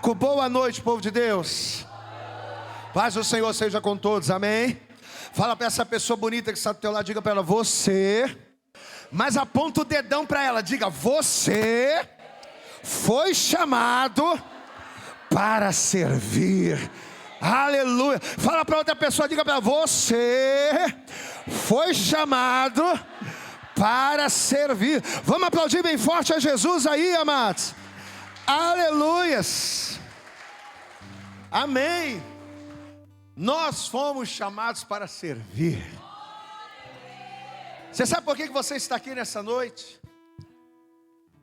fraco. Boa noite, povo de Deus. Paz do Senhor seja com todos, amém? Fala para essa pessoa bonita que está do teu lado, diga para ela, você. Mas aponta o dedão para ela, diga, você foi chamado para servir. Aleluia. Fala para outra pessoa, diga para ela, você foi chamado para servir. Vamos aplaudir bem forte a Jesus aí, amados. Aleluias. Amém. Nós fomos chamados para servir. Você sabe por que você está aqui nessa noite?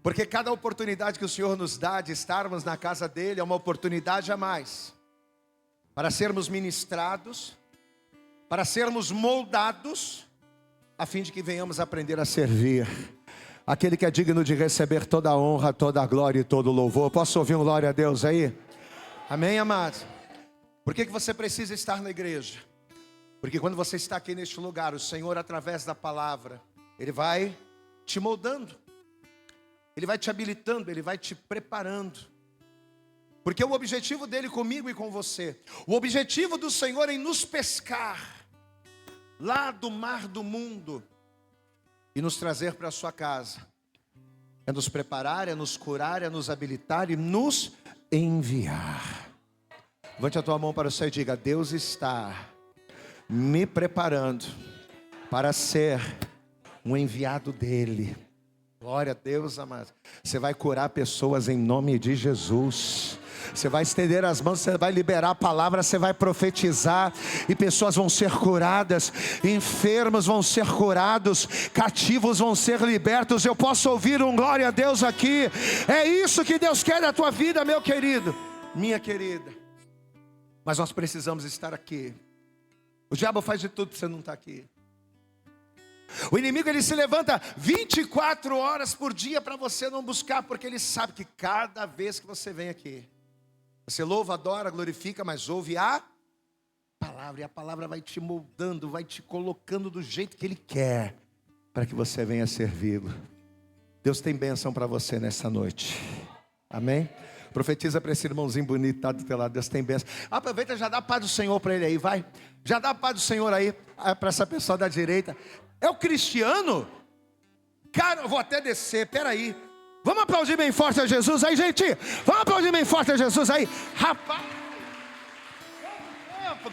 Porque cada oportunidade que o Senhor nos dá de estarmos na casa dele é uma oportunidade a mais para sermos ministrados, para sermos moldados, a fim de que venhamos aprender a servir aquele que é digno de receber toda a honra, toda a glória e todo o louvor. Posso ouvir um glória a Deus aí? Amém, amados? Por que você precisa estar na igreja? Porque quando você está aqui neste lugar, o Senhor, através da palavra, Ele vai te moldando, Ele vai te habilitando, Ele vai te preparando. Porque o objetivo dEle comigo e com você, o objetivo do Senhor em nos pescar lá do mar do mundo e nos trazer para a sua casa, é nos preparar, é nos curar, é nos habilitar e nos enviar. Levante a tua mão para o céu e diga, Deus está me preparando para ser um enviado dEle. Glória a Deus, amado. Você vai curar pessoas em nome de Jesus. Você vai estender as mãos, você vai liberar a palavra, você vai profetizar e pessoas vão ser curadas, enfermos vão ser curados, cativos vão ser libertos. Eu posso ouvir um glória a Deus aqui. É isso que Deus quer da tua vida, meu querido, minha querida. Mas nós precisamos estar aqui. O diabo faz de tudo para você não estar aqui. O inimigo, ele se levanta 24 horas por dia para você não buscar, porque ele sabe que cada vez que você vem aqui, você louva, adora, glorifica, mas ouve a palavra. E a palavra vai te moldando, vai te colocando do jeito que Ele quer, para que você venha servi-lo. Deus tem bênção para você nessa noite. Amém? Profetiza para esse irmãozinho bonito, tá do teu lado. Deus tem bênção. Aproveita, já dá a paz do Senhor para ele aí, vai. Já dá a paz do Senhor aí, para essa pessoa da direita. É o Cristiano? Cara, eu vou até descer, peraí. Vamos aplaudir bem forte a Jesus aí, gente. Vamos aplaudir bem forte a Jesus aí. Rapaz.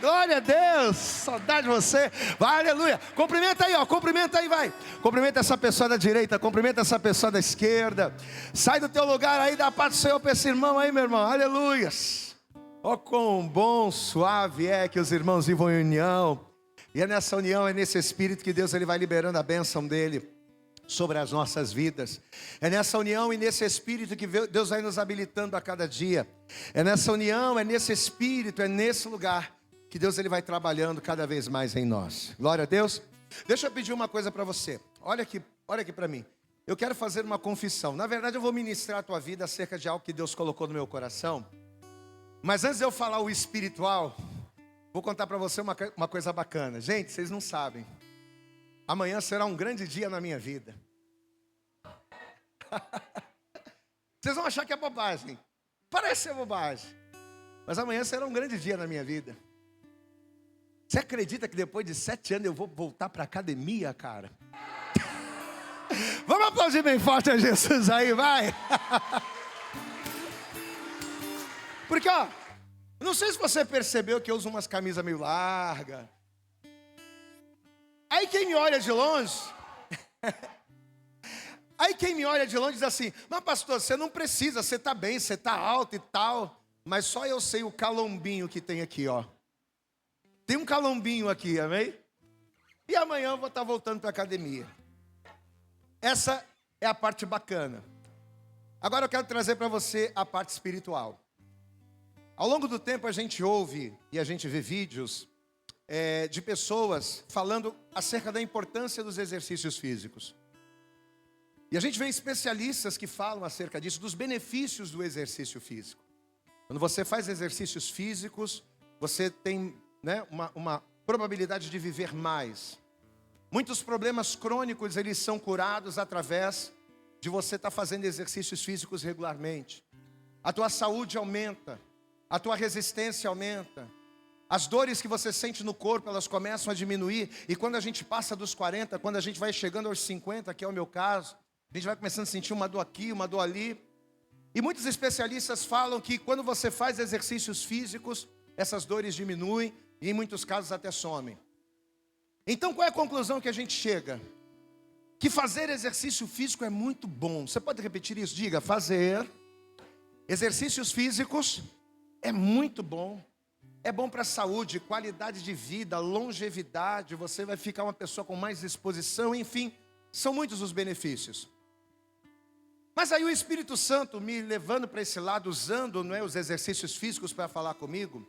Glória a Deus. Saudade de você. Vai, aleluia. Cumprimenta aí, ó. Cumprimenta aí, vai. Cumprimenta essa pessoa da direita. Cumprimenta essa pessoa da esquerda. Sai do teu lugar aí. Dá a paz do Senhor para esse irmão aí, meu irmão. Aleluias. Ó, quão bom, suave é que os irmãos vivam em união. E é nessa união, é nesse espírito que Deus ele vai liberando a bênção dele sobre as nossas vidas. É nessa união e nesse espírito que Deus vai nos habilitando a cada dia. É nessa união, é nesse espírito, é nesse lugar que Deus ele vai trabalhando cada vez mais em nós. Glória a Deus. Deixa eu pedir uma coisa para você. Olha aqui para mim. Eu quero fazer uma confissão. Na verdade, eu vou ministrar a tua vida acerca de algo que Deus colocou no meu coração. Mas antes de eu falar o espiritual, vou contar para você uma coisa bacana. Gente, vocês não sabem. Amanhã será um grande dia na minha vida. Vocês vão achar que é bobagem. Parece ser bobagem. Mas amanhã será um grande dia na minha vida. Você acredita que depois de 7 anos eu vou voltar para a academia, cara? Vamos aplaudir bem forte a Jesus aí, vai. Porque, ó, não sei se você percebeu que eu uso umas camisas meio largas. Aí quem me olha de longe, diz assim, mas pastor, você não precisa, você está bem, você está alto e tal. Mas só eu sei o calombinho que tem aqui, ó. Tem um calombinho aqui, amém? E amanhã eu vou estar voltando para a academia. Essa é a parte bacana. Agora eu quero trazer para você a parte espiritual. Ao longo do tempo a gente ouve e a gente vê vídeos de pessoas falando acerca da importância dos exercícios físicos. E a gente vê especialistas que falam acerca disso, dos benefícios do exercício físico. Quando você faz exercícios físicos, você tem, né, uma probabilidade de viver mais. Muitos problemas crônicos, eles são curados através de você estar fazendo exercícios físicos regularmente. a tua saúde aumenta, a tua resistência aumenta. As dores que você sente no corpo, elas começam a diminuir. E quando a gente passa dos 40, quando a gente vai chegando aos 50, que é o meu caso, a gente vai começando a sentir uma dor aqui, uma dor ali. E muitos especialistas falam que quando você faz exercícios físicos, essas dores diminuem e em muitos casos até somem. Então qual é a conclusão que a gente chega? Que fazer exercício físico é muito bom. Você pode repetir isso? Diga, fazer exercícios físicos é muito bom. É bom para a saúde, qualidade de vida, longevidade. Você vai ficar uma pessoa com mais disposição. Enfim, são muitos os benefícios. Mas aí o Espírito Santo me levando para esse lado, usando os exercícios físicos para falar comigo,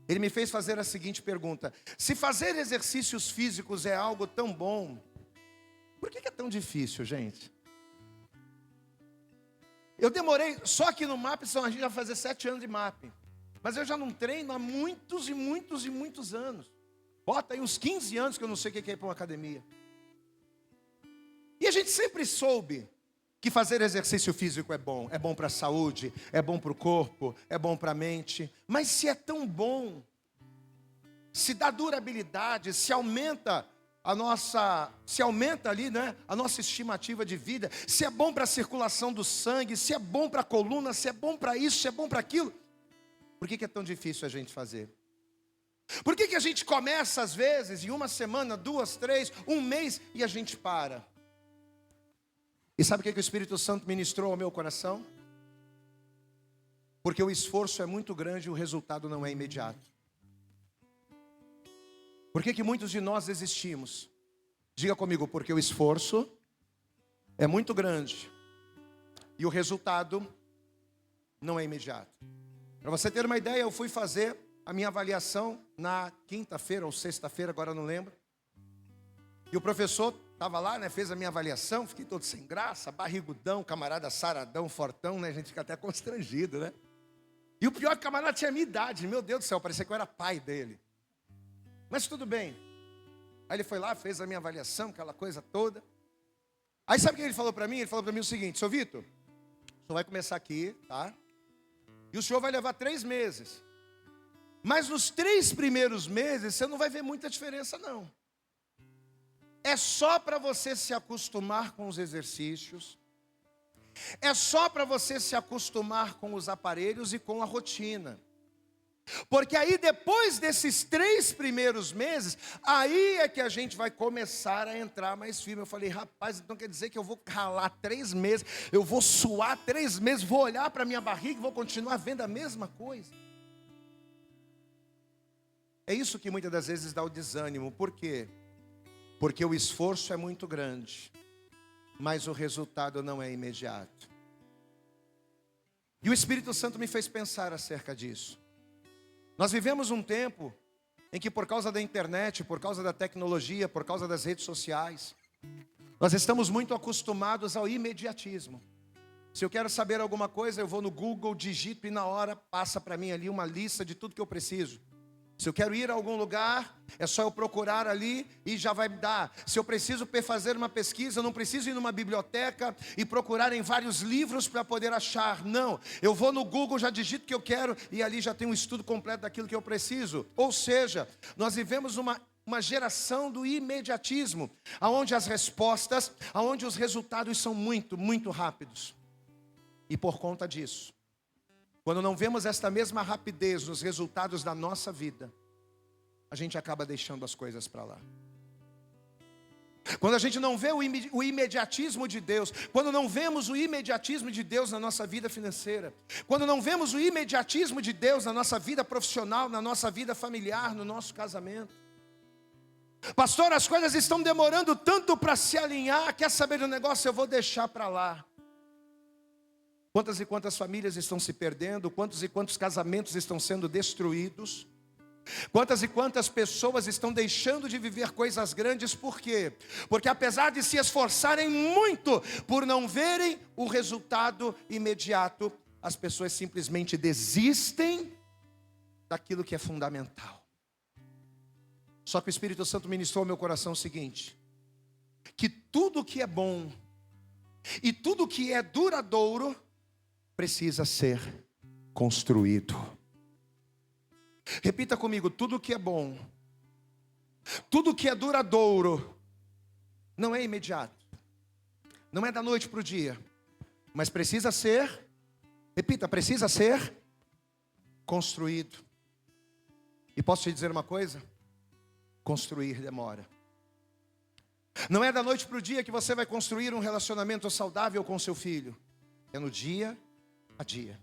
ele me fez fazer a seguinte pergunta: se fazer exercícios físicos é algo tão bom, por que é tão difícil, gente? Eu demorei, só que no MAP, a gente vai fazer 7 anos de MAP. Mas eu já não treino há muitos e muitos anos. Bota aí uns 15 anos que eu não sei o que é ir para uma academia. E a gente sempre soube que fazer exercício físico é bom para a saúde, é bom para o corpo, é bom para a mente. Mas se é tão bom, se dá durabilidade, se aumenta ali, né, a nossa estimativa de vida, se é bom para a circulação do sangue, se é bom para a coluna, se é bom para isso, se é bom para aquilo, por que é tão difícil a gente fazer? Por que a gente começa às vezes em uma semana, 2, 3, um mês e a gente para? E sabe o que o Espírito Santo ministrou ao meu coração? Porque o esforço é muito grande e o resultado não é imediato. Por que muitos de nós desistimos? Diga comigo, porque o esforço é muito grande e o resultado não é imediato. Para você ter uma ideia, eu fui fazer a minha avaliação na quinta-feira ou sexta-feira, agora eu não lembro. E o professor estava lá, né, fez a minha avaliação, fiquei todo sem graça, barrigudão, camarada saradão, fortão, né, a gente fica até constrangido, né? E o pior é que o camarada tinha a minha idade, meu Deus do céu, parecia que eu era pai dele. Mas tudo bem. Aí ele foi lá, fez a minha avaliação, aquela coisa toda. Aí sabe o que ele falou para mim? Ele falou para mim o seguinte: seu Vitor, o senhor vai começar aqui, tá? E o senhor vai levar 3 meses. Mas nos 3 primeiros meses, você não vai ver muita diferença, não. É só para você se acostumar com os exercícios. É só para você se acostumar com os aparelhos e com a rotina. Porque aí depois desses 3 primeiros meses, aí é que a gente vai começar a entrar mais firme. Eu falei, rapaz, então quer dizer que eu vou ralar 3 meses, eu vou suar 3 meses, vou olhar para a minha barriga e vou continuar vendo a mesma coisa. É isso que muitas das vezes dá o desânimo. Por quê? Porque o esforço é muito grande, mas o resultado não é imediato. E o Espírito Santo me fez pensar acerca disso. Nós vivemos um tempo em que por causa da internet, por causa da tecnologia, por causa das redes sociais, nós estamos muito acostumados ao imediatismo. Se eu quero saber alguma coisa, eu vou no Google, digito e na hora passa para mim ali uma lista de tudo que eu preciso. Se eu quero ir a algum lugar, é só eu procurar ali e já vai me dar. Se eu preciso fazer uma pesquisa, eu não preciso ir numa biblioteca e procurar em vários livros para poder achar. Não, eu vou no Google, já digito o que eu quero e ali já tem um estudo completo daquilo que eu preciso. Ou seja, nós vivemos uma geração do imediatismo, onde as respostas, onde os resultados são muito, muito rápidos. E por conta disso, quando não vemos esta mesma rapidez nos resultados da nossa vida, a gente acaba deixando as coisas para lá. Quando a gente não vê o imediatismo de Deus, quando não vemos o imediatismo de Deus na nossa vida financeira, quando não vemos o imediatismo de Deus na nossa vida profissional, na nossa vida familiar, no nosso casamento. Pastor, as coisas estão demorando tanto para se alinhar, quer saber do negócio? Eu vou deixar para lá. Quantas e quantas famílias estão se perdendo, quantos e quantos casamentos estão sendo destruídos, quantas e quantas pessoas estão deixando de viver coisas grandes, por quê? Porque apesar de se esforçarem muito por não verem o resultado imediato, as pessoas simplesmente desistem daquilo que é fundamental. Só que o Espírito Santo ministrou ao meu coração o seguinte: que tudo que é bom e tudo que é duradouro precisa ser construído. Repita comigo: tudo que é bom, tudo que é duradouro, não é imediato, não é da noite para o dia, mas precisa ser, repita, precisa ser construído. E posso te dizer uma coisa? Construir demora. Não é da noite para o dia que você vai construir um relacionamento saudável com seu filho. É no dia a dia.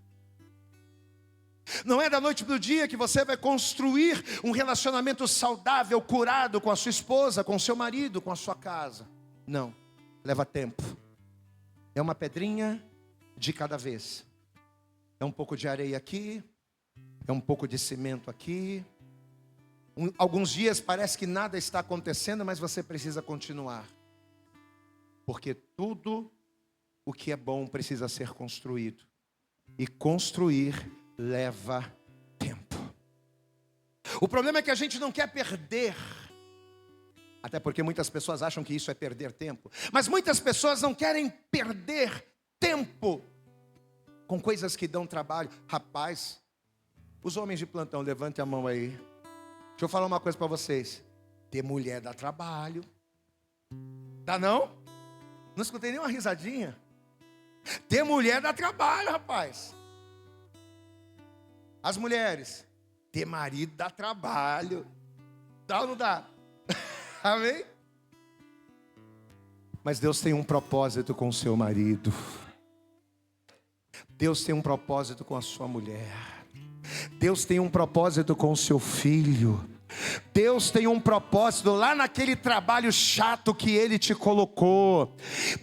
Não é da noite para o dia que você vai construir um relacionamento saudável, curado com a sua esposa, com o seu marido, com a sua casa. Não, leva tempo. É uma pedrinha de cada vez. É um pouco de areia aqui, é um pouco de cimento aqui. Alguns dias parece que nada está acontecendo, mas você precisa continuar. Porque tudo o que é bom precisa ser construído. E construir leva tempo. O problema é que a gente não quer perder. Até porque muitas pessoas acham que isso é perder tempo. Mas muitas pessoas não querem perder tempo com coisas que dão trabalho. Rapaz, os homens de plantão, levantem a mão aí. Deixa eu falar uma coisa para vocês. Ter mulher dá trabalho. Dá não? Não escutei nem uma risadinha. Ter mulher dá trabalho, rapaz. As mulheres, ter marido dá trabalho. Dá ou não dá? Amém? Mas Deus tem um propósito com o seu marido. Deus tem um propósito com a sua mulher. Deus tem um propósito com o seu filho. Deus tem um propósito lá naquele trabalho chato que Ele te colocou.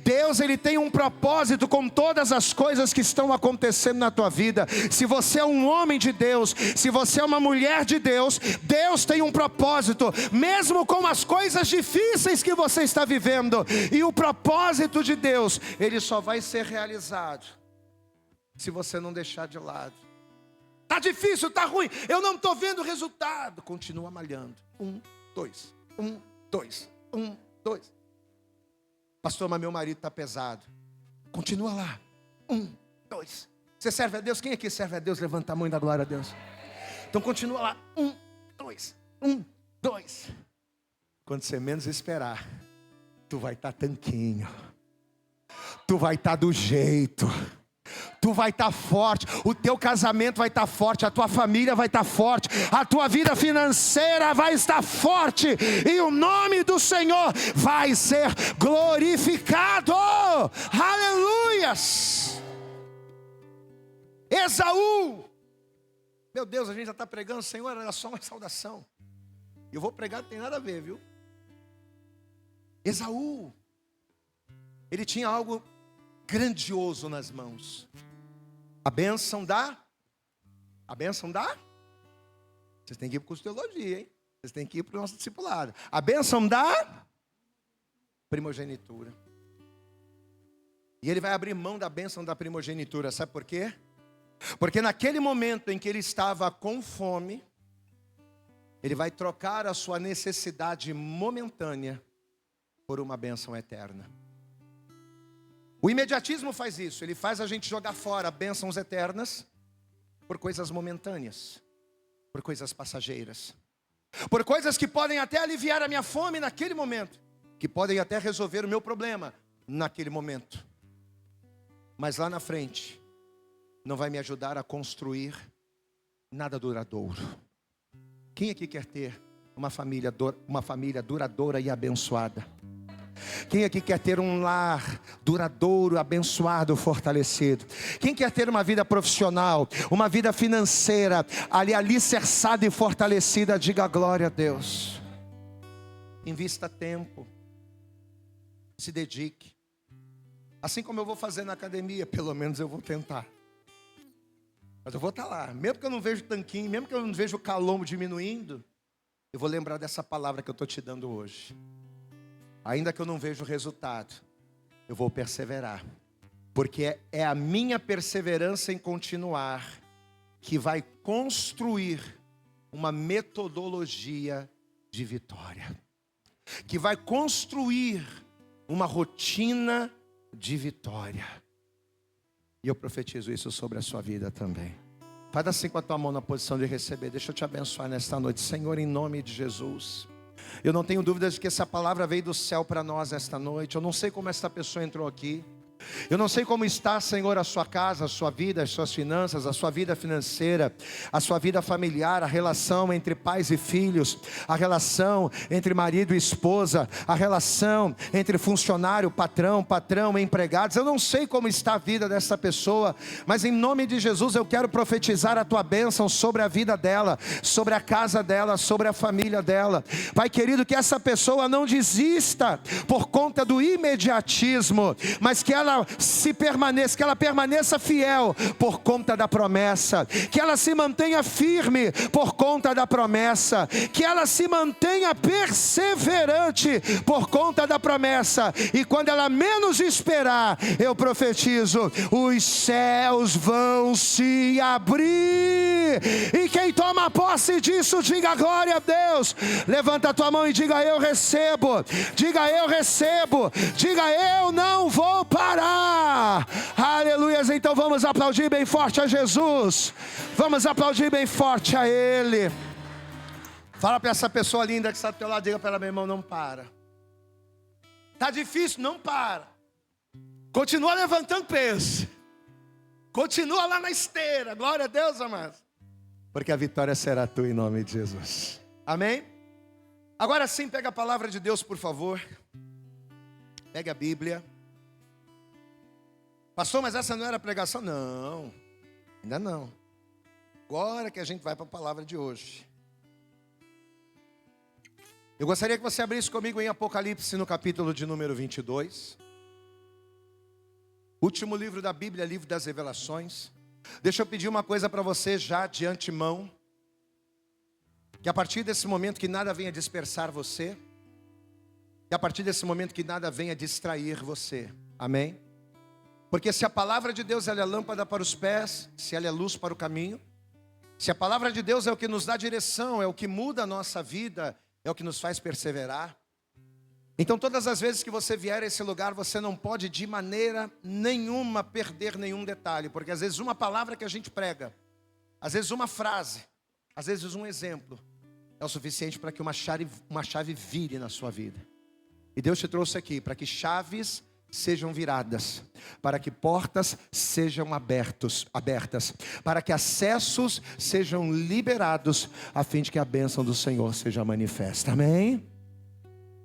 Deus, Ele tem um propósito com todas as coisas que estão acontecendo na tua vida. Se você é um homem de Deus, se você é uma mulher de Deus, Deus tem um propósito, mesmo com as coisas difíceis que você está vivendo. E o propósito de Deus, ele só vai ser realizado se você não deixar de lado. Está difícil, está ruim, eu não estou vendo o resultado. Continua malhando. 1, 2, 1, 2, 1, 2. Pastor, mas meu marido está pesado. Continua lá. 1, 2. Você serve a Deus? Quem aqui serve a Deus? Levanta a mão e dá glória a Deus. Então continua lá. 1, 2, 1, 2. Quando você menos esperar, tu vai estar tanquinho. Tu vai estar do jeito. Tu vai estar forte, o teu casamento vai estar forte, a tua família vai estar forte, a tua vida financeira vai estar forte, e o nome do Senhor vai ser glorificado. Aleluias! Esaú, meu Deus, a gente já está pregando, Senhor, era só uma saudação. Eu vou pregar, não tem nada a ver, viu? Esaú, ele tinha algo grandioso nas mãos. A bênção da? Vocês têm que ir para o curso de teologia, hein? Vocês têm que ir para o nosso discipulado. A bênção da primogenitura. E ele vai abrir mão da bênção da primogenitura, sabe por quê? Porque naquele momento em que ele estava com fome, ele vai trocar a sua necessidade momentânea por uma bênção eterna. O imediatismo faz isso, ele faz a gente jogar fora bênçãos eternas por coisas momentâneas, por coisas passageiras, por coisas que podem até aliviar a minha fome naquele momento, que podem até resolver o meu problema naquele momento, mas lá na frente não vai me ajudar a construir nada duradouro. Quem aqui quer ter uma família duradoura e abençoada? Quem aqui quer ter um lar duradouro, abençoado, fortalecido? Quem quer ter uma vida profissional, uma vida financeira alicerçada e fortalecida? Diga glória a Deus. Invista tempo, se dedique. Assim como eu vou fazer na academia, pelo menos eu vou tentar. Mas eu vou estar lá, mesmo que eu não vejo tanquinho, mesmo que eu não vejo o calombo diminuindo, eu vou lembrar dessa palavra que eu estou te dando hoje. Ainda que eu não veja o resultado, eu vou perseverar. Porque é a minha perseverança em continuar que vai construir uma metodologia de vitória. Que vai construir uma rotina de vitória. E E eu profetizo isso sobre a sua vida também. Faz assim com a tua mão na posição de receber. Deixa eu te abençoar nesta noite. Senhor, em nome de Jesus. Eu não tenho dúvidas de que essa palavra veio do céu para nós esta noite. Eu não sei como esta pessoa entrou aqui. Eu não sei como está, Senhor, a sua casa, a sua vida, as suas finanças, a sua vida financeira, a sua vida familiar, a relação entre pais e filhos, a relação entre marido e esposa, a relação entre funcionário, patrão, empregados. Eu não sei como está a vida dessa pessoa, mas em nome de Jesus eu quero profetizar a tua bênção sobre a vida dela, sobre a casa dela, sobre a família dela. Pai querido, que essa pessoa não desista por conta do imediatismo, mas que ela permaneça fiel por conta da promessa, que ela se mantenha firme por conta da promessa, que ela se mantenha perseverante por conta da promessa, e quando ela menos esperar, eu profetizo, os céus vão se abrir, e quem toma posse disso, diga glória a Deus. Levanta a tua mão e diga: eu recebo, diga: eu recebo, diga: eu não vou parar. Aleluias. Então vamos aplaudir bem forte a Jesus. Vamos aplaudir bem forte a Ele. Fala para essa pessoa linda que está do teu lado. Diga para ela: meu irmão, não para. Está difícil? Não para. Continua levantando peso. Continua lá na esteira. Glória a Deus, amados. Porque a vitória será tua em nome de Jesus. Amém? Agora sim, pega a palavra de Deus, por favor. Pega a Bíblia. Pastor, mas essa não era a pregação? Não, ainda não. Agora que a gente vai para a palavra de hoje. Eu gostaria que você abrisse comigo em Apocalipse, no capítulo de número 22. Último livro da Bíblia, livro das revelações. Deixa eu pedir uma coisa para você já de antemão. Que a partir desse momento que nada venha dispersar você. Que a partir desse momento que nada venha distrair você. Amém? Porque se a palavra de Deus ela é lâmpada para os pés, se ela é luz para o caminho, se a palavra de Deus é o que nos dá direção, é o que muda a nossa vida, é o que nos faz perseverar, então todas as vezes que você vier a esse lugar, você não pode de maneira nenhuma perder nenhum detalhe, porque às vezes uma palavra que a gente prega, às vezes uma frase, às vezes um exemplo, é o suficiente para que uma chave vire na sua vida. E Deus te trouxe aqui para que chaves sejam viradas, para que portas sejam abertas, para que acessos sejam liberados, a fim de que a bênção do Senhor seja manifesta. Amém?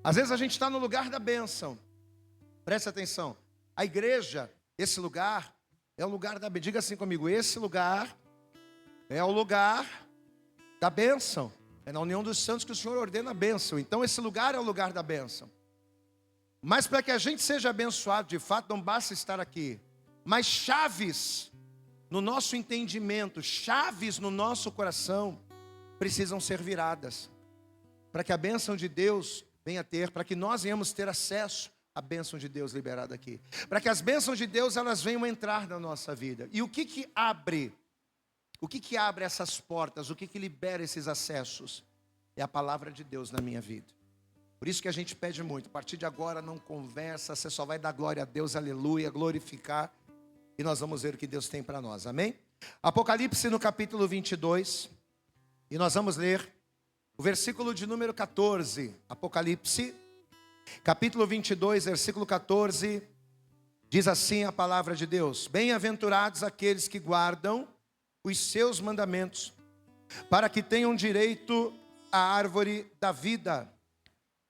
Às vezes a gente está no lugar da bênção. Preste atenção. A igreja, esse lugar, é o lugar da bênção. Diga assim comigo: esse lugar é o lugar da bênção. É na união dos santos que o Senhor ordena a bênção. Então esse lugar é o lugar da bênção. Mas para que a gente seja abençoado de fato, não basta estar aqui. Mas chaves no nosso entendimento, chaves no nosso coração, precisam ser viradas. Para que a bênção de Deus venha ter, para que nós venhamos ter acesso à bênção de Deus liberada aqui. Para que as bênçãos de Deus elas venham entrar na nossa vida. E o que abre? O que abre essas portas? O que libera esses acessos? É a palavra de Deus na minha vida. Por isso que a gente pede muito, a partir de agora não conversa, você só vai dar glória a Deus, aleluia, glorificar, e nós vamos ver o que Deus tem para nós, amém? Apocalipse no capítulo 22, e nós vamos ler o versículo de número 14, Apocalipse, capítulo 22, versículo 14, diz assim a palavra de Deus: bem-aventurados aqueles que guardam os seus mandamentos, para que tenham direito à árvore da vida,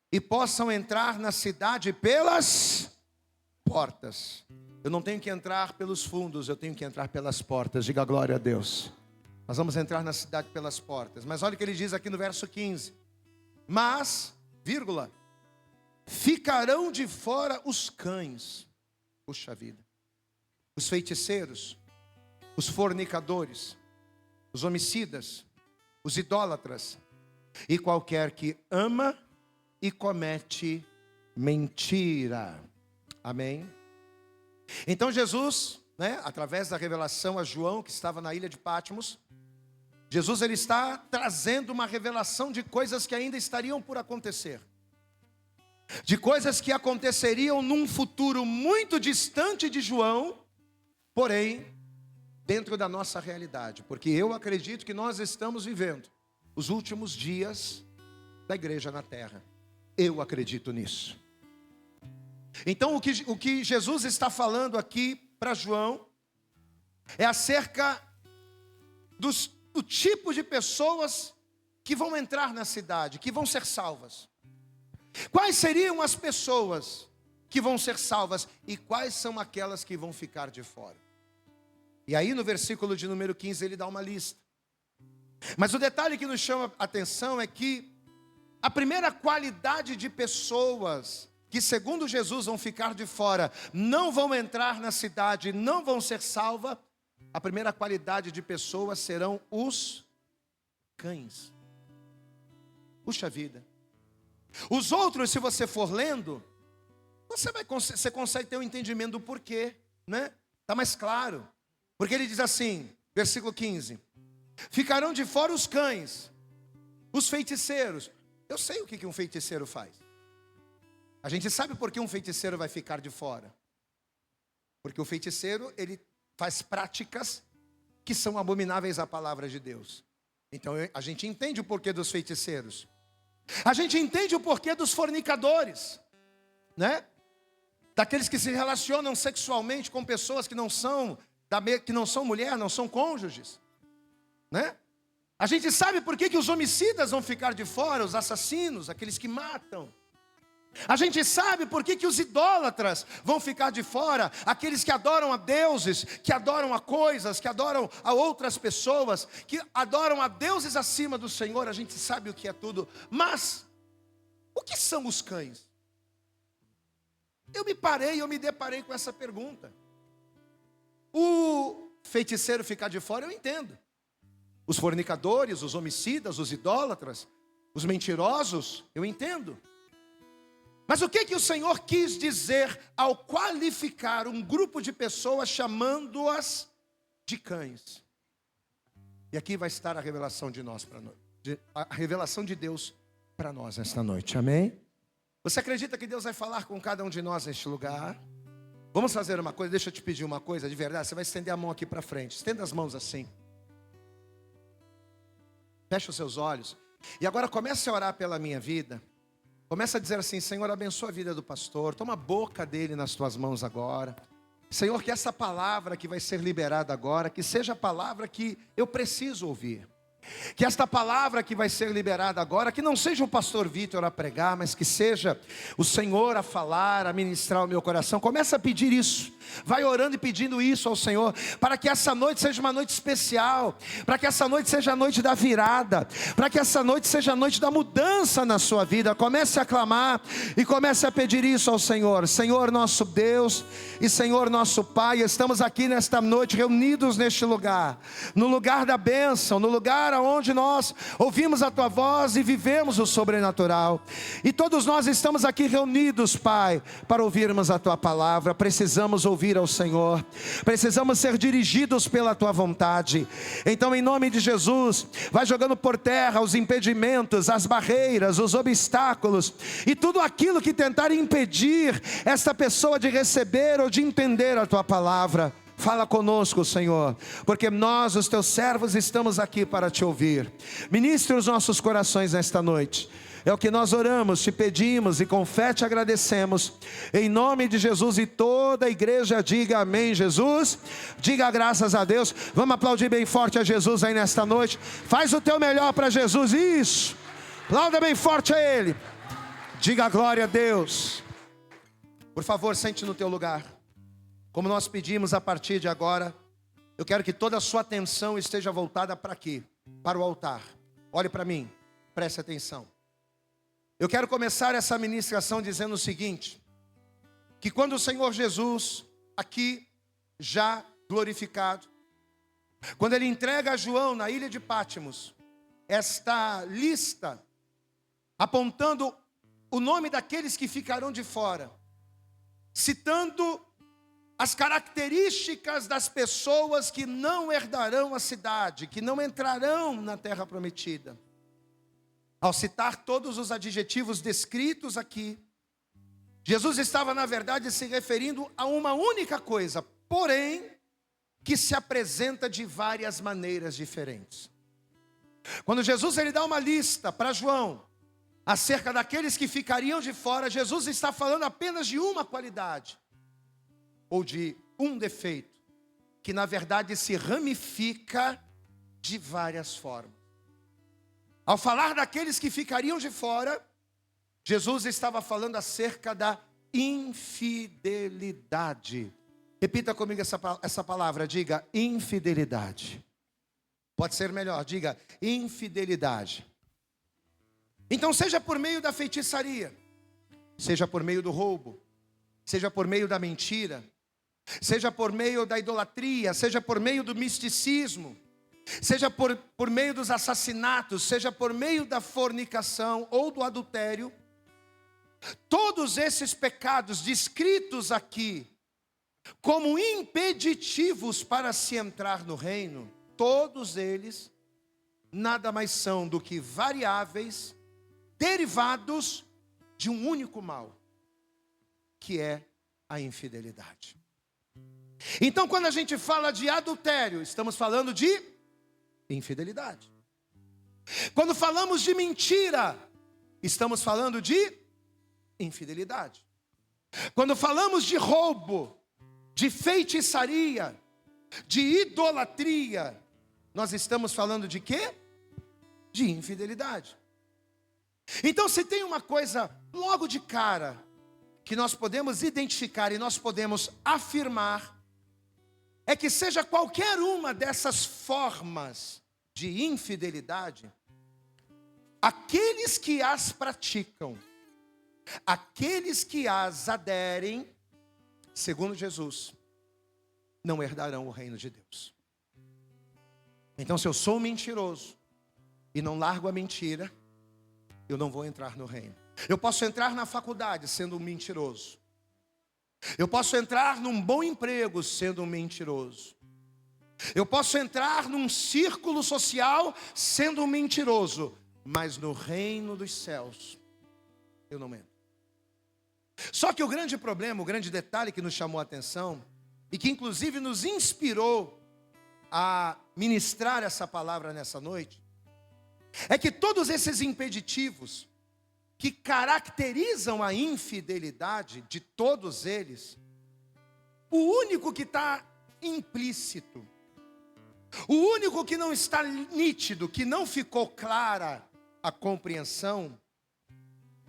e possam entrar na cidade pelas portas. Eu não tenho que entrar pelos fundos, eu tenho que entrar pelas portas. Diga glória a Deus. Nós vamos entrar na cidade pelas portas. Mas olha o que ele diz aqui no verso 15. Mas, vírgula, ficarão de fora os cães. Puxa vida. Os feiticeiros, os fornicadores, os homicidas, os idólatras, e qualquer que ama e comete mentira. Amém? Então Jesus, através da revelação a João, que estava na ilha de Patmos, Jesus ele está trazendo uma revelação de coisas que ainda estariam por acontecer. De coisas que aconteceriam num futuro muito distante de João, porém, dentro da nossa realidade, porque eu acredito que nós estamos vivendo os últimos dias da igreja na terra. Eu acredito nisso. Então, o que Jesus está falando aqui para João é acerca do tipo de pessoas que vão entrar na cidade, que vão ser salvas. Quais seriam as pessoas que vão ser salvas e quais são aquelas que vão ficar de fora? E aí no versículo de número 15 ele dá uma lista. Mas o detalhe que nos chama a atenção é que a primeira qualidade de pessoas que segundo Jesus vão ficar de fora, não vão entrar na cidade, não vão ser salvas, a primeira qualidade de pessoas serão os cães. Puxa vida. Os outros, se você for lendo, você consegue ter um entendimento do porquê, né? Está mais claro. Porque ele diz assim, versículo 15: ficarão de fora os cães, os feiticeiros. Eu sei o que um feiticeiro faz. A gente sabe por que um feiticeiro vai ficar de fora. Porque o feiticeiro, ele faz práticas que são abomináveis à palavra de Deus. Então a gente entende o porquê dos feiticeiros. A gente entende o porquê dos fornicadores, né? Daqueles que se relacionam sexualmente com pessoas que não são mulher, não são cônjuges, né? A gente sabe por que os homicidas vão ficar de fora, os assassinos, aqueles que matam. A gente sabe por que os idólatras vão ficar de fora, aqueles que adoram a deuses, que adoram a coisas, que adoram a outras pessoas, que adoram a deuses acima do Senhor. A gente sabe o que é tudo. Mas, o que são os cães? Eu me deparei com essa pergunta. O feiticeiro ficar de fora, eu entendo. Os fornicadores, os homicidas, os idólatras, os mentirosos, eu entendo. Mas o que o Senhor quis dizer ao qualificar um grupo de pessoas chamando-as de cães? E aqui vai estar a revelação a revelação de Deus para nós esta noite, amém? Você acredita que Deus vai falar com cada um de nós neste lugar? Vamos fazer uma coisa, deixa eu te pedir uma coisa de verdade. Você vai estender a mão aqui para frente, estenda as mãos assim. Feche os seus olhos. E agora comece a orar pela minha vida. Começa a dizer assim: Senhor, abençoa a vida do pastor. Toma a boca dele nas tuas mãos agora. Senhor, que essa palavra que vai ser liberada agora, que seja a palavra que eu preciso ouvir. Que esta palavra que vai ser liberada agora, que não seja o pastor Vitor a pregar, mas que seja o Senhor a falar, a ministrar o meu coração. Começa a pedir isso. Vai orando e pedindo isso ao Senhor, para que essa noite seja uma noite especial, para que essa noite seja a noite da virada, para que essa noite seja a noite da mudança na sua vida. Comece a clamar e comece a pedir isso ao Senhor. Senhor nosso Deus e Senhor nosso Pai, estamos aqui nesta noite reunidos neste lugar, no lugar da bênção, no lugar onde nós ouvimos a Tua voz e vivemos o sobrenatural. E todos nós estamos aqui reunidos, Pai, para ouvirmos a Tua palavra. Precisamos ouvir ao Senhor, precisamos ser dirigidos pela Tua vontade. Então, em nome de Jesus, vai jogando por terra os impedimentos, as barreiras, os obstáculos e tudo aquilo que tentar impedir esta pessoa de receber ou de entender a Tua palavra. Fala conosco, Senhor, porque nós, os Teus servos, estamos aqui para Te ouvir. Ministre os nossos corações nesta noite. É o que nós oramos, Te pedimos e com fé Te agradecemos, em nome de Jesus. E toda a igreja diga amém. Jesus, diga graças a Deus. Vamos aplaudir bem forte a Jesus aí nesta noite. Faz o teu melhor para Jesus, isso. Aplauda bem forte a Ele. Diga glória a Deus. Por favor, sente no teu lugar. Como nós pedimos a partir de agora, eu quero que toda a sua atenção esteja voltada para aqui, para o altar. Olhe para mim, preste atenção. Eu quero começar essa ministração dizendo o seguinte: que quando o Senhor Jesus, aqui já glorificado, quando Ele entrega a João na ilha de Pátimos, esta lista, apontando o nome daqueles que ficarão de fora, citando as características das pessoas que não herdarão a cidade, que não entrarão na terra prometida. Ao citar todos os adjetivos descritos aqui, Jesus estava, na verdade, se referindo a uma única coisa. Porém, que se apresenta de várias maneiras diferentes. Quando Jesus ele dá uma lista para João acerca daqueles que ficariam de fora, Jesus está falando apenas de uma qualidade ou de um defeito, que na verdade se ramifica de várias formas. Ao falar daqueles que ficariam de fora, Jesus estava falando acerca da infidelidade. Repita comigo essa palavra, diga infidelidade. Pode ser melhor, diga infidelidade. Então seja por meio da feitiçaria, seja por meio do roubo, seja por meio da mentira, seja por meio da idolatria, seja por meio do misticismo, seja por meio dos assassinatos, seja por meio da fornicação ou do adultério, todos esses pecados descritos aqui como impeditivos para se entrar no reino, todos eles nada mais são do que variáveis derivados de um único mal, que é a infidelidade. Então, quando a gente fala de adultério, estamos falando de infidelidade. Quando falamos de mentira, estamos falando de infidelidade. Quando falamos de roubo, de feitiçaria, de idolatria, nós estamos falando de quê? De infidelidade. Então, se tem uma coisa logo de cara que nós podemos identificar e nós podemos afirmar, é que seja qualquer uma dessas formas de infidelidade, aqueles que as praticam, aqueles que as aderem, segundo Jesus, não herdarão o reino de Deus. Então, se eu sou mentiroso e não largo a mentira, eu não vou entrar no reino. Eu posso entrar na faculdade sendo um mentiroso. Eu posso entrar num bom emprego sendo um mentiroso. Eu posso entrar num círculo social sendo um mentiroso. Mas no reino dos céus, eu não entro. Só que o grande problema, o grande detalhe que nos chamou a atenção, e que inclusive nos inspirou a ministrar essa palavra nessa noite, é que todos esses impeditivos que caracterizam a infidelidade de todos eles, o único que está implícito, o único que não está nítido, que não ficou clara a compreensão,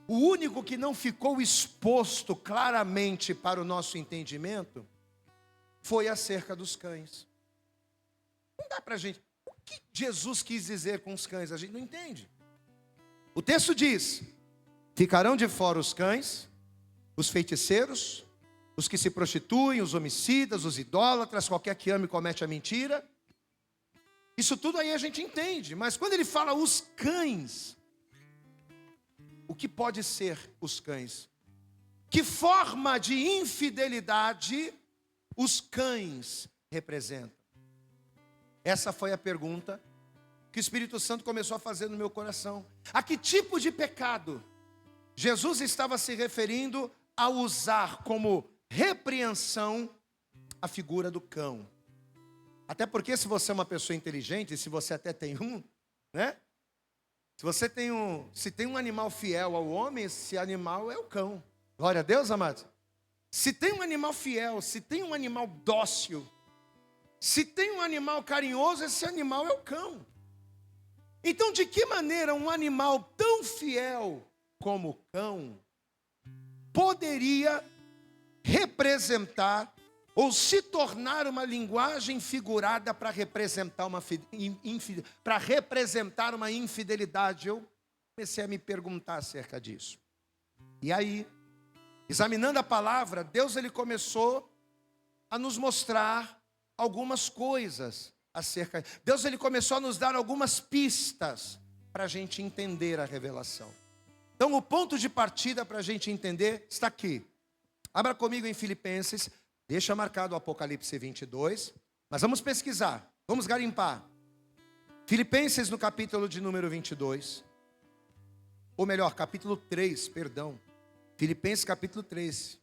o único que não ficou exposto claramente para o nosso entendimento, foi acerca dos cães. Não dá para a gente... O que Jesus quis dizer com os cães? A gente não entende. O texto diz: ficarão de fora os cães, os feiticeiros, os que se prostituem, os homicidas, os idólatras, qualquer que ame e comete a mentira. Isso tudo aí a gente entende. Mas quando ele fala os cães, o que pode ser os cães? Que forma de infidelidade os cães representam? Essa foi a pergunta que o Espírito Santo começou a fazer no meu coração. A que tipo de pecado Jesus estava se referindo ao usar como repreensão a figura do cão? Até porque, se você é uma pessoa inteligente, se você até tem um, né? Se tem um animal fiel ao homem, esse animal é o cão. Glória a Deus, amados. Se tem um animal fiel, se tem um animal dócil, se tem um animal carinhoso, esse animal é o cão. Então, de que maneira um animal tão fiel como o cão poderia representar ou se tornar uma linguagem figurada para representar uma infidelidade? Eu comecei a me perguntar acerca disso. E aí, examinando a palavra, Deus ele começou a nos mostrar algumas coisas acerca. Deus ele começou a nos dar algumas pistas para a gente entender a revelação. Então, o ponto de partida para a gente entender está aqui. Abra comigo em Filipenses. Deixa marcado o Apocalipse 22. Mas vamos pesquisar, vamos garimpar. Filipenses no capítulo de número 22. Ou melhor, capítulo 3, perdão. Filipenses capítulo 3.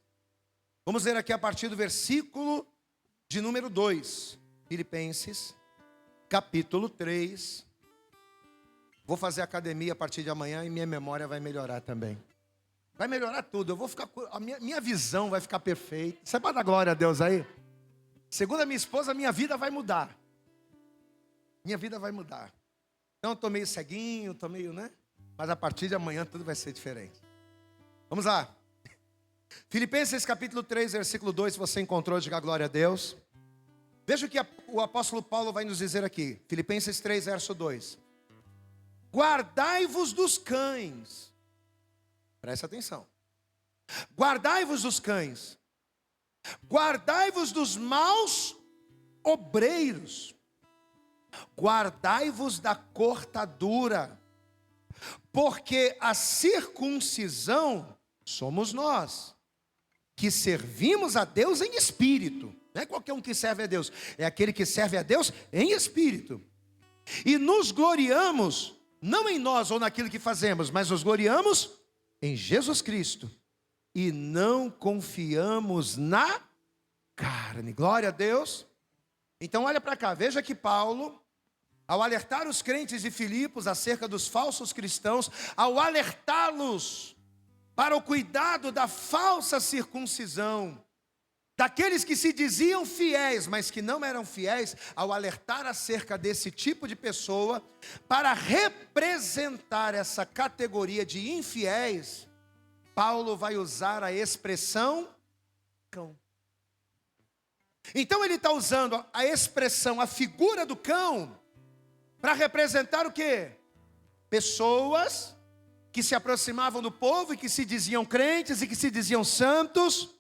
Vamos ler aqui a partir do versículo de número 2. Filipenses, capítulo 3. Vou fazer academia a partir de amanhã e minha memória vai melhorar também. Vai melhorar tudo. Eu vou ficar, a minha visão vai ficar perfeita. Você pode dar glória a Deus aí? Segundo a minha esposa, minha vida vai mudar. Minha vida vai mudar. Então, estou meio ceguinho, estou meio, né? Mas a partir de amanhã tudo vai ser diferente. Vamos lá. Filipenses capítulo 3, versículo 2, se você encontrou, diga glória a Deus. Veja o que o apóstolo Paulo vai nos dizer aqui. Filipenses 3, verso 2. Guardai-vos dos cães. Presta atenção. Guardai-vos dos cães. Guardai-vos dos maus obreiros. Guardai-vos da cortadura. Porque a circuncisão somos nós, que servimos a Deus em espírito. Não é qualquer um que serve a Deus, é aquele que serve a Deus em espírito. E nos gloriamos, não em nós ou naquilo que fazemos, mas nos gloriamos em Jesus Cristo. E não confiamos na carne. Glória a Deus. Então olha para cá, veja que Paulo, ao alertar os crentes de Filipos acerca dos falsos cristãos, ao alertá-los para o cuidado da falsa circuncisão, daqueles que se diziam fiéis, mas que não eram fiéis, ao alertar acerca desse tipo de pessoa, para representar essa categoria de infiéis, Paulo vai usar a expressão cão. Então ele está usando a expressão, a figura do cão, para representar o quê? Pessoas que se aproximavam do povo e que se diziam crentes e que se diziam santos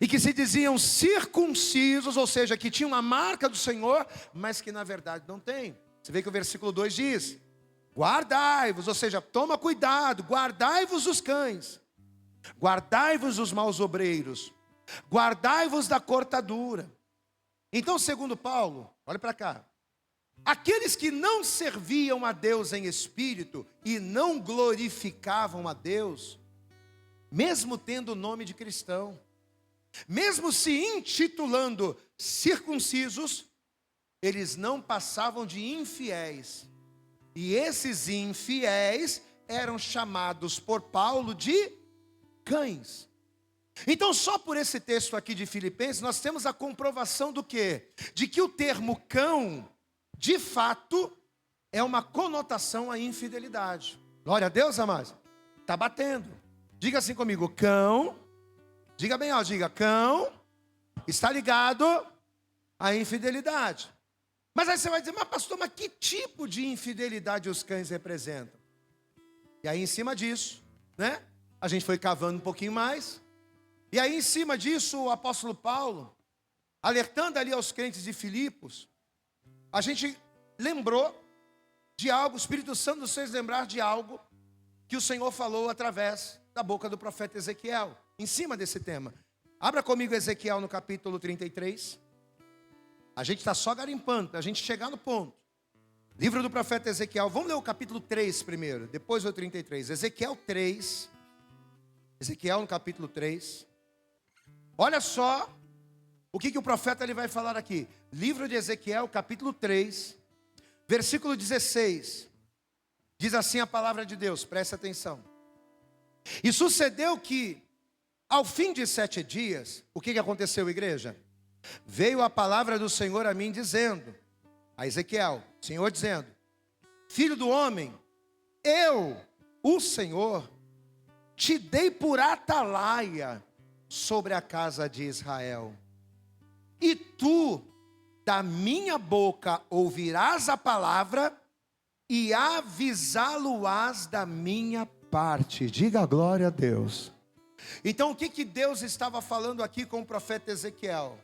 e que se diziam circuncisos, ou seja, que tinham a marca do Senhor, mas que na verdade não tem. Você vê que o versículo 2 diz: guardai-vos, ou seja, toma cuidado, guardai-vos dos cães, guardai-vos dos maus obreiros, guardai-vos da cortadura. Então, segundo Paulo, olha para cá, aqueles que não serviam a Deus em espírito e não glorificavam a Deus, mesmo tendo o nome de cristão, mesmo se intitulando circuncisos, eles não passavam de infiéis. E esses infiéis eram chamados por Paulo de cães. Então, só por esse texto aqui de Filipenses, nós temos a comprovação do quê? De que o termo cão, de fato, é uma conotação à infidelidade. Glória a Deus, amados. Está batendo. Diga assim comigo, cão. Diga bem, ó, diga, cão está ligado à infidelidade. Mas aí você vai dizer, mas pastor, mas que tipo de infidelidade os cães representam? E aí em cima disso, né, a gente foi cavando um pouquinho mais. E aí em cima disso o apóstolo Paulo, alertando ali aos crentes de Filipos, a gente lembrou de algo, o Espírito Santo nos fez lembrar de algo que o Senhor falou através da boca do profeta Ezequiel, em cima desse tema. Abra comigo Ezequiel no capítulo 33. A gente está só garimpando, para a gente chegar no ponto. Livro do profeta Ezequiel, vamos ler o capítulo 3 primeiro, depois o 33. Ezequiel 3, Ezequiel no capítulo 3. Olha só o que o profeta ele vai falar aqui. Livro de Ezequiel, capítulo 3, versículo 16. Diz assim a palavra de Deus, preste atenção. E sucedeu que, ao fim de 7 dias, o que aconteceu, igreja? Veio a palavra do Senhor a mim dizendo, a Ezequiel, Senhor dizendo, filho do homem, eu, o Senhor, te dei por atalaia sobre a casa de Israel. E tu, da minha boca, ouvirás a palavra e avisá-lo-ás da minha parte. Diga glória a Deus. Então o que Deus estava falando aqui com o profeta Ezequiel?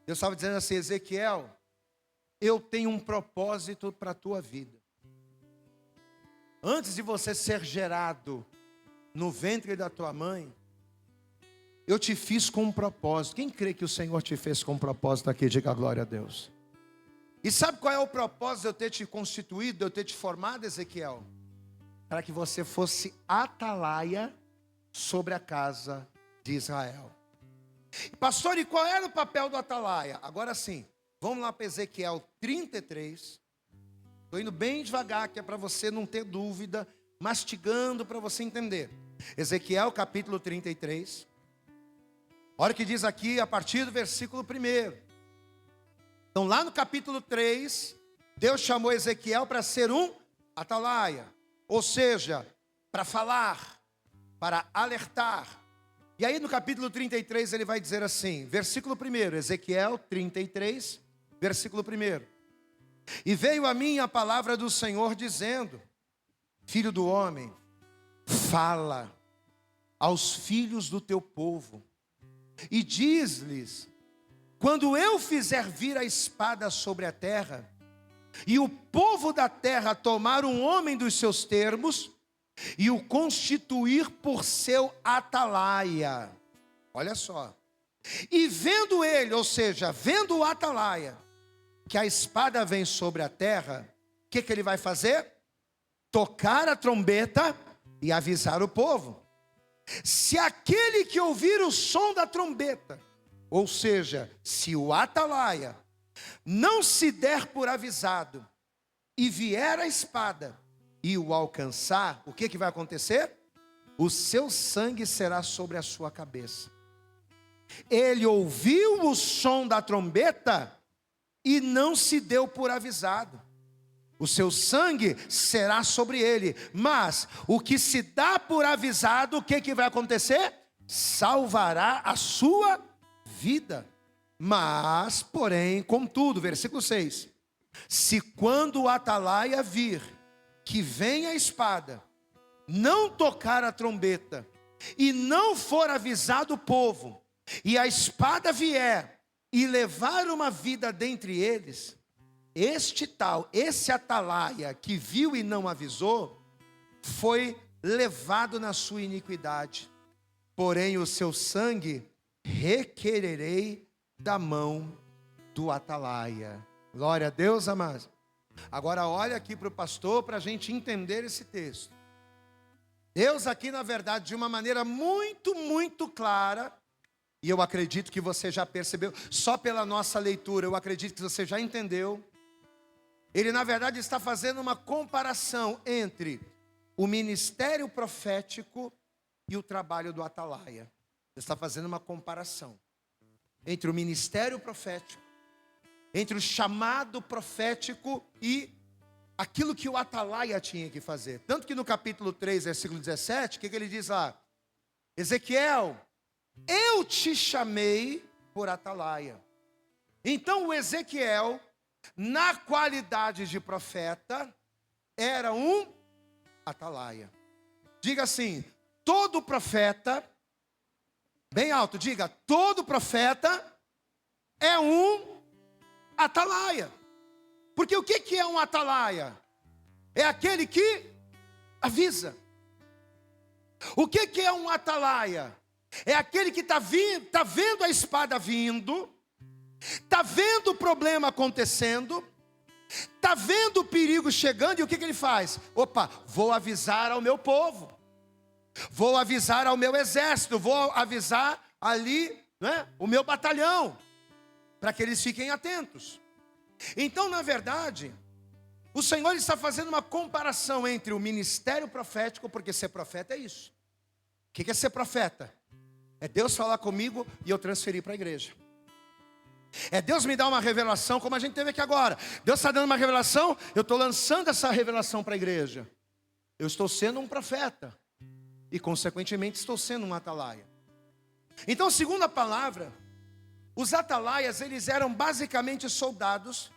Deus estava dizendo assim, Ezequiel, eu tenho um propósito para a tua vida. Antes de você ser gerado no ventre da tua mãe, eu te fiz com um propósito. Quem crê que o Senhor te fez com um propósito aqui? Diga glória a Deus. E sabe qual é o propósito de eu ter te constituído, de eu ter te formado, Ezequiel? Para que você fosse atalaia sobre a casa de Israel. Pastor, e qual era o papel do atalaia? Agora sim, Vamos lá para Ezequiel 33. Estou indo bem devagar, que é para você não ter dúvida, mastigando para você entender. Ezequiel capítulo 33. Olha o que diz aqui a partir do versículo 1. Então lá no capítulo 3, Deus chamou Ezequiel para ser um atalaia. Ou seja, para falar, para alertar. E aí no capítulo 33 ele vai dizer assim, versículo 1, Ezequiel 33, versículo 1. E veio a mim a palavra do Senhor dizendo: Filho do homem, fala aos filhos do teu povo e diz-lhes: quando eu fizer vir a espada sobre a terra, e o povo da terra tomar um homem dos seus termos, e o constituir por seu atalaia. Olha só. E vendo ele, ou seja, vendo o atalaia, que a espada vem sobre a terra, o que ele vai fazer? Tocar a trombeta e avisar o povo. Se aquele que ouvir o som da trombeta, ou seja, se o atalaia não se der por avisado e vier a espada e o alcançar, o que vai acontecer? O seu sangue será sobre a sua cabeça. Ele ouviu o som da trombeta e não se deu por avisado. O seu sangue será sobre ele. Mas o que se dá por avisado, o que vai acontecer? Salvará a sua vida. Mas, porém, contudo, versículo 6. Se quando o atalaia vir que vem a espada, não tocar a trombeta, e não for avisado o povo, e a espada vier e levar uma vida dentre eles, esse atalaia que viu e não avisou, foi levado na sua iniquidade. Porém o seu sangue requererei da mão do atalaia. Glória a Deus, amados. Agora olha aqui para o pastor, para a gente entender esse texto. Deus aqui, na verdade, de uma maneira muito, muito clara, e eu acredito que você já percebeu, só pela nossa leitura, eu acredito que você já entendeu. Ele, na verdade, está fazendo uma comparação entre o ministério profético e o trabalho do atalaia. Ele está fazendo uma comparação entre o ministério profético, entre o chamado profético e aquilo que o atalaia tinha que fazer. Tanto que no capítulo 3, versículo 17, o que ele diz lá? Ezequiel, eu te chamei por atalaia. Então o Ezequiel, na qualidade de profeta, era um atalaia. Diga assim, todo profeta, bem alto, diga, todo profeta é um atalaia. Porque o que é um atalaia? É aquele que avisa. O que é um atalaia? É aquele que está vendo a espada vindo, está vendo o problema acontecendo, está vendo o perigo chegando, e o que ele faz? Opa, vou avisar ao meu povo, vou avisar ao meu exército, vou avisar ali, né, o meu batalhão, para que eles fiquem atentos. Então, na verdade, o Senhor está fazendo uma comparação entre o ministério profético, porque ser profeta é isso. O que é ser profeta? É Deus falar comigo e eu transferir para a igreja. É Deus me dar uma revelação, como a gente teve aqui agora. Deus está dando uma revelação, eu estou lançando essa revelação para a igreja. Eu estou sendo um profeta. E consequentemente estou sendo um atalaia. Então, segundo a palavra, os atalaias, eles eram basicamente soldados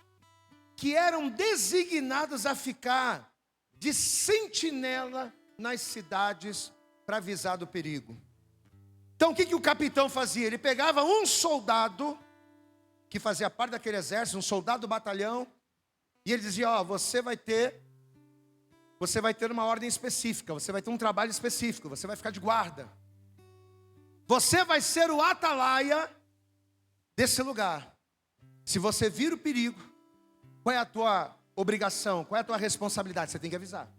que eram designados a ficar de sentinela nas cidades para avisar do perigo. Então o que o capitão fazia? Ele pegava um soldado que fazia parte daquele exército, um soldado do batalhão, e ele dizia, ó, você vai ter uma ordem específica, você vai ter um trabalho específico, você vai ficar de guarda. Você vai ser o atalaia desse lugar. Se você vir o perigo, qual é a tua obrigação? Qual é a tua responsabilidade? Você tem que avisar.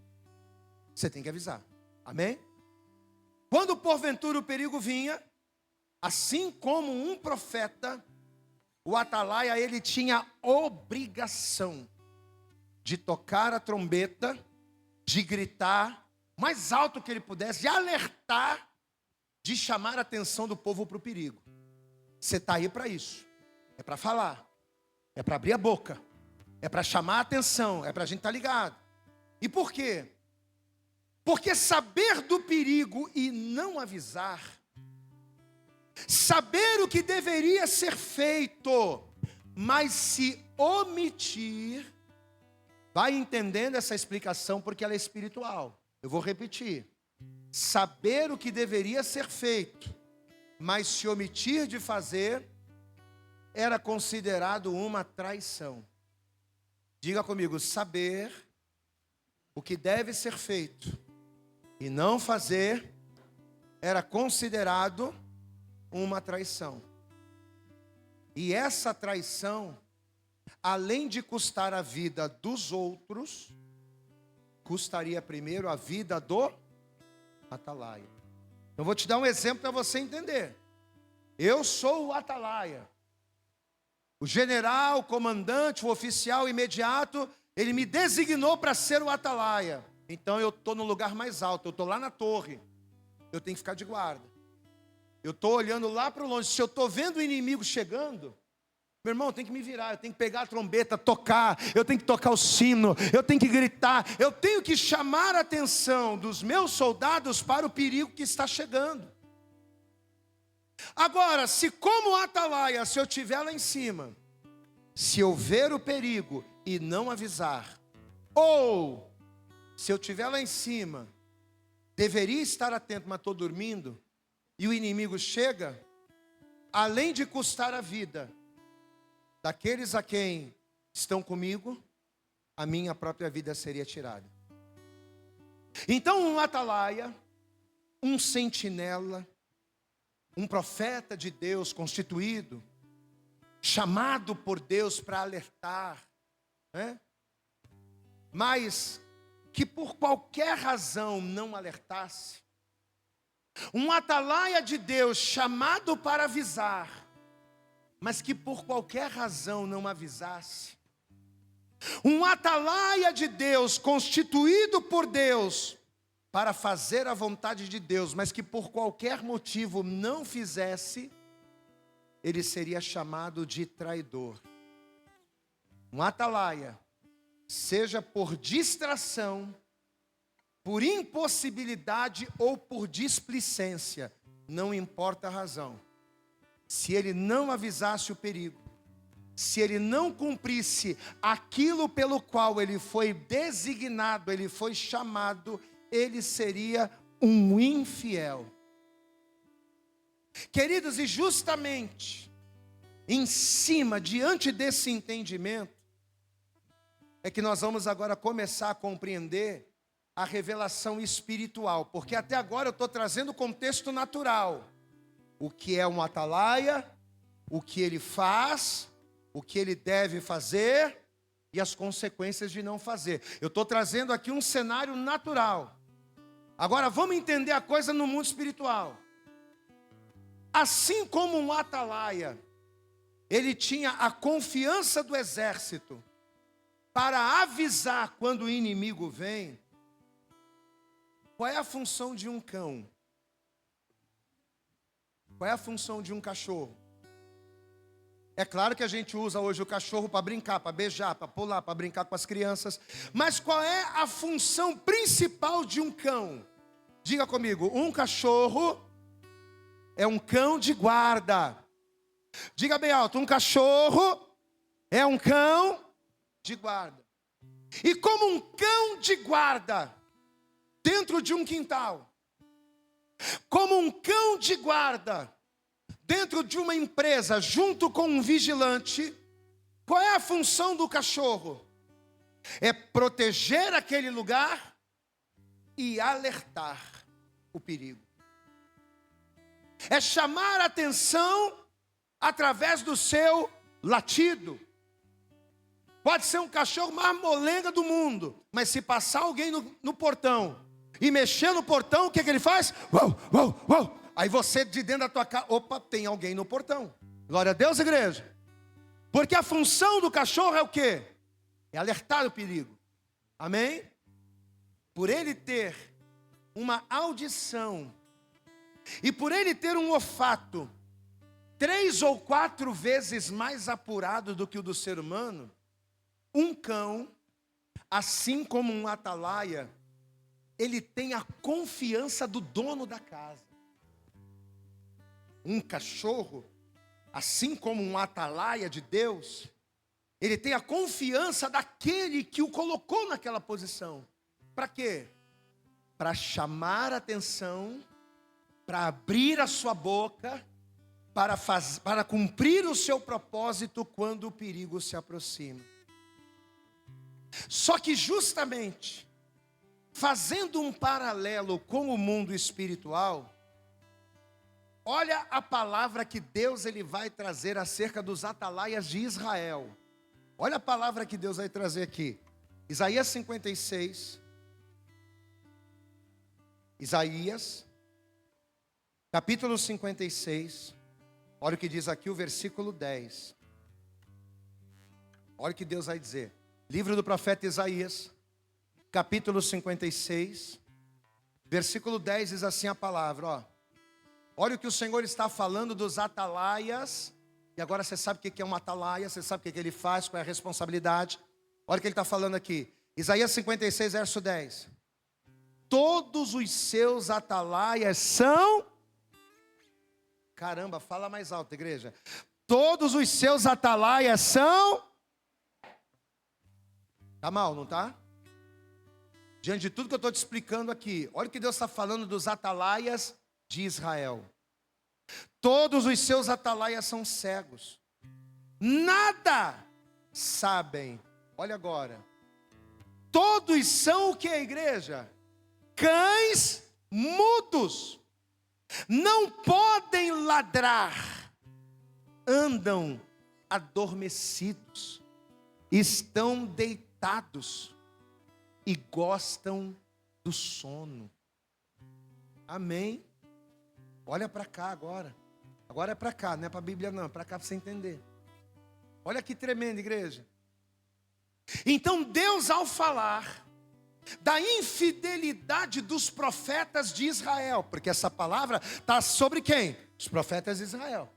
Você tem que avisar. Amém? Quando porventura o perigo vinha, assim como um profeta, o atalaia, ele tinha obrigação de tocar a trombeta, de gritar mais alto que ele pudesse, de alertar, de chamar a atenção do povo para o perigo. Você está aí para isso, é para falar, é para abrir a boca, é para chamar a atenção, é para a gente estar ligado. E por quê? Porque saber do perigo e não avisar, saber o que deveria ser feito, mas se omitir, vai entendendo essa explicação porque ela é espiritual. Eu vou repetir. Saber o que deveria ser feito, mas se omitir de fazer, era considerado uma traição. Diga comigo, saber o que deve ser feito e não fazer, era considerado uma traição. E essa traição, além de custar a vida dos outros, custaria primeiro a vida do atalaia. Eu vou te dar um exemplo para você entender. Eu sou o atalaia. O general, o comandante, o oficial imediato, ele me designou para ser o atalaia. Então eu estou no lugar mais alto, eu estou lá na torre. Eu tenho que ficar de guarda. Eu estou olhando lá para longe. Se eu estou vendo o inimigo chegando, meu irmão, eu tenho que me virar, eu tenho que pegar a trombeta, tocar, eu tenho que tocar o sino, eu tenho que gritar, eu tenho que chamar a atenção dos meus soldados para o perigo que está chegando. Agora, se como atalaia, se eu estiver lá em cima, se eu ver o perigo e não avisar, ou se eu estiver lá em cima, deveria estar atento, mas estou dormindo, e o inimigo chega, além de custar a vida daqueles a quem estão comigo, a minha própria vida seria tirada. Então um atalaia, um sentinela, um profeta de Deus constituído, chamado por Deus para alertar, né? Mas que por qualquer razão não alertasse, um atalaia de Deus chamado para avisar, mas que por qualquer razão não avisasse, um atalaia de Deus constituído por Deus para fazer a vontade de Deus, mas que por qualquer motivo não fizesse, ele seria chamado de traidor. Um atalaia, seja por distração, por impossibilidade ou por displicência, não importa a razão, se ele não avisasse o perigo, se ele não cumprisse aquilo pelo qual ele foi designado, ele foi chamado, ele seria um infiel. Queridos, e justamente em cima, diante desse entendimento, é que nós vamos agora começar a compreender a revelação espiritual, porque até agora eu estou trazendo o contexto natural, o que é um atalaia, o que ele faz, o que ele deve fazer e as consequências de não fazer. Eu estou trazendo aqui um cenário natural. Agora vamos entender a coisa no mundo espiritual. Assim como um atalaia, ele tinha a confiança do exército para avisar quando o inimigo vem. Qual é a função de um cão? Qual é a função de um cachorro? É claro que a gente usa hoje o cachorro para brincar, para beijar, para pular, para brincar com as crianças. Mas qual é a função principal de um cão? Diga comigo, um cachorro é um cão de guarda. Diga bem alto, um cachorro é um cão de guarda. E como um cão de guarda dentro de um quintal, como um cão de guarda dentro de uma empresa, junto com um vigilante, qual é a função do cachorro? É proteger aquele lugar e alertar o perigo. É chamar a atenção através do seu latido. Pode ser um cachorro mais molenga do mundo, mas se passar alguém no portão e mexer no portão, o que ele faz? Uau, uau, uau. Aí você de dentro da tua casa, opa, tem alguém no portão. Glória a Deus, igreja. Porque a função do cachorro é o quê? É alertar o perigo. Amém? Por ele ter uma audição e por ele ter um olfato 3 ou 4 vezes mais apurado do que o do ser humano, um cão, assim como um atalaia, ele tem a confiança do dono da casa. Um cachorro, assim como um atalaia de Deus, ele tem a confiança daquele que o colocou naquela posição. Para quê? Para chamar a atenção, para abrir a sua boca, para cumprir o seu propósito quando o perigo se aproxima. Só que justamente, fazendo um paralelo com o mundo espiritual, olha a palavra que Deus ele vai trazer acerca dos atalaias de Israel. Olha a palavra que Deus vai trazer aqui. Isaías 56. Isaías, capítulo 56. Olha o que diz aqui o versículo 10. Olha o que Deus vai dizer. Livro do profeta Isaías, capítulo 56, versículo 10 diz assim a palavra, ó. Olha o que o Senhor está falando dos atalaias. E agora você sabe o que é um atalaia, você sabe o que ele faz, qual é a responsabilidade. Olha o que ele está falando aqui. Isaías 56, verso 10. Todos os seus atalaias são... Caramba, fala mais alto, igreja. Todos os seus atalaias são... Tá mal, não tá? Diante de tudo que eu estou te explicando aqui, olha o que Deus está falando dos atalaias de Israel. Todos os seus atalaias são cegos, nada sabem. Olha agora, todos são o que, igreja? Cães mudos, não podem ladrar, andam adormecidos, estão deitados e gostam do sono. Amém? Olha para cá agora. Agora é para cá, não é para a Bíblia não, é para cá para você entender. Olha que tremendo, igreja. Então Deus, ao falar da infidelidade dos profetas de Israel, porque essa palavra está sobre quem? Os profetas de Israel.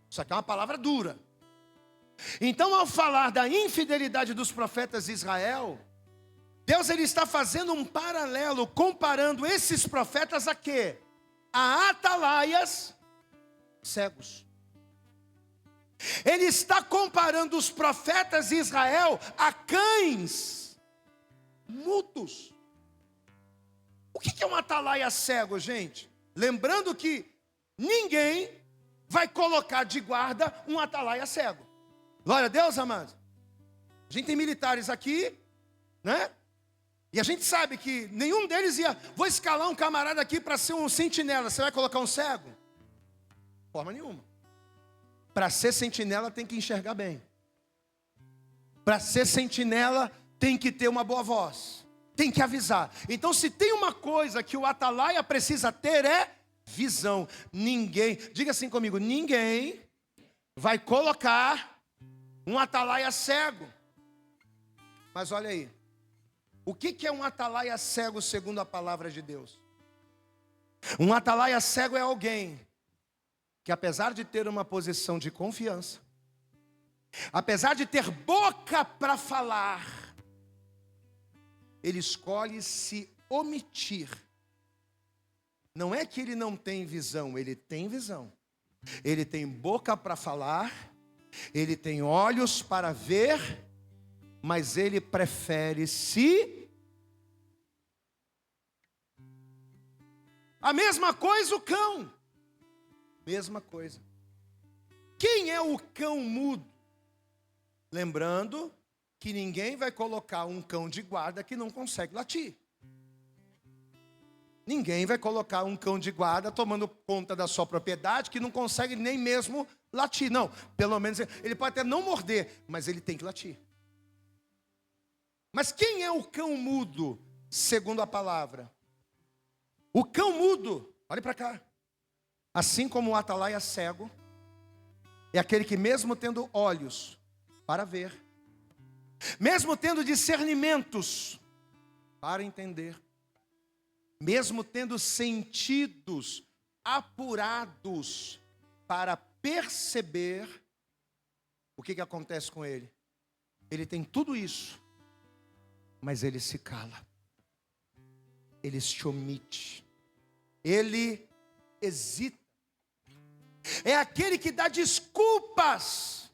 Isso aqui é uma palavra dura. Então, ao falar da infidelidade dos profetas de Israel, Deus ele está fazendo um paralelo, comparando esses profetas a quê? A atalaias cegos. Ele está comparando os profetas de Israel a cães mudos. O que é um atalaia cego, gente? Lembrando que ninguém vai colocar de guarda um atalaia cego. Glória a Deus, amados. A gente tem militares aqui, né? E a gente sabe que nenhum deles ia... Vou escalar um camarada aqui para ser um sentinela. Você vai colocar um cego? De forma nenhuma. Para ser sentinela tem que enxergar bem. Para ser sentinela tem que ter uma boa voz. Tem que avisar. Então se tem uma coisa que o atalaia precisa ter é visão. Ninguém, diga assim comigo, ninguém vai colocar um atalaia cego. Mas olha aí. O que é um atalaia cego segundo a palavra de Deus? Um atalaia cego é alguém que, apesar de ter uma posição de confiança, apesar de ter boca para falar, ele escolhe se omitir. Não é que ele não tem visão, ele tem visão. Ele tem boca para falar, ele tem olhos para ver, mas ele prefere se... A mesma coisa o cão. Mesma coisa. Quem é o cão mudo? Lembrando que ninguém vai colocar um cão de guarda que não consegue latir. Ninguém vai colocar um cão de guarda tomando conta da sua propriedade que não consegue nem mesmo latir. Não, pelo menos ele pode até não morder, mas ele tem que latir. Mas quem é o cão mudo, segundo a palavra? O cão mudo, olhe para cá. Assim como o atalaia cego, é aquele que, mesmo tendo olhos para ver, mesmo tendo discernimentos para entender, mesmo tendo sentidos apurados para perceber, o que acontece com ele? Ele tem tudo isso, mas ele se cala, ele se omite, ele hesita. É aquele que dá desculpas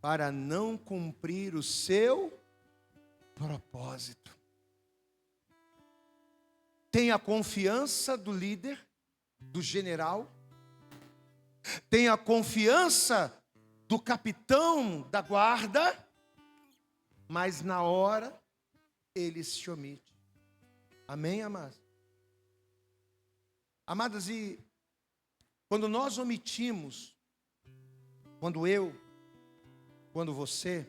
para não cumprir o seu propósito. Tem a confiança do líder, do general, tem a confiança do capitão da guarda, mas na hora ele se omite. Amém, amados? Amados, e quando nós omitimos, quando eu, quando você,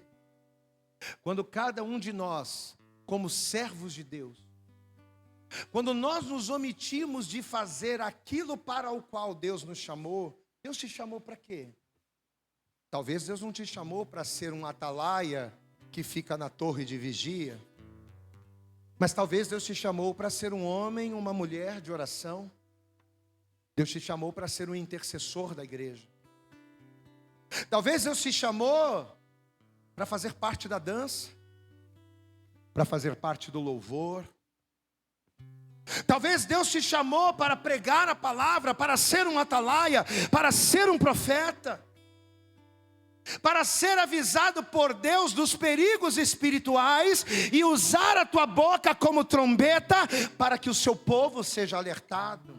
quando cada um de nós, como servos de Deus, quando nós nos omitimos de fazer aquilo para o qual Deus nos chamou, Deus te chamou para quê? Talvez Deus não te chamou para ser um atalaia que fica na torre de vigia, mas talvez Deus te chamou para ser um homem, uma mulher de oração. Deus te chamou para ser um intercessor da igreja. Talvez Deus te chamou para fazer parte da dança, para fazer parte do louvor. Talvez Deus te chamou para pregar a palavra, para ser um atalaia, para ser um profeta, para ser avisado por Deus dos perigos espirituais e usar a tua boca como trombeta para que o seu povo seja alertado.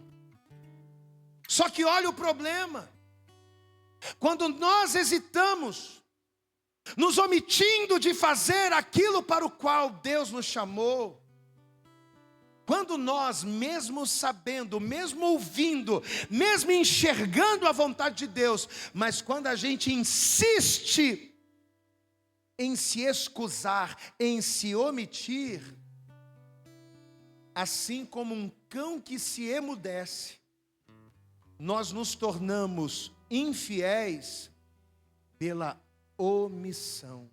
Só que olha o problema, quando nós hesitamos, nos omitindo de fazer aquilo para o qual Deus nos chamou, quando nós, mesmo sabendo, mesmo ouvindo, mesmo enxergando a vontade de Deus, mas quando a gente insiste em se excusar, em se omitir, assim como um cão que se emudece, nós nos tornamos infiéis pela omissão.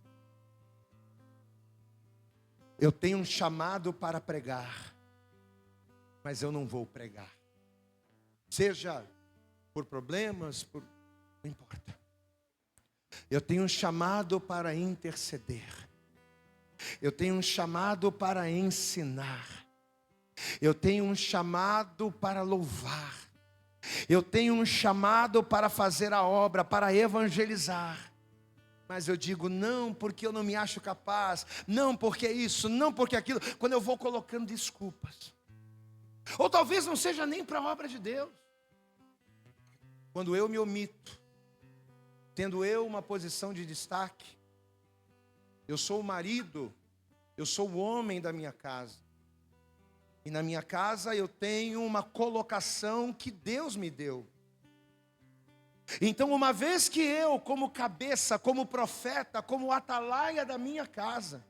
Eu tenho um chamado para pregar, mas eu não vou pregar. Seja por problemas, não importa. Eu tenho um chamado para interceder. Eu tenho um chamado para ensinar. Eu tenho um chamado para louvar. Eu tenho um chamado para fazer a obra, para evangelizar. Mas eu digo não porque eu não me acho capaz, não porque isso, não porque aquilo, quando eu vou colocando desculpas. Ou talvez não seja nem para a obra de Deus. Quando eu me omito, tendo eu uma posição de destaque, eu sou o marido, eu sou o homem da minha casa. E na minha casa eu tenho uma colocação que Deus me deu. Então, uma vez que eu, como cabeça, como profeta, como atalaia da minha casa,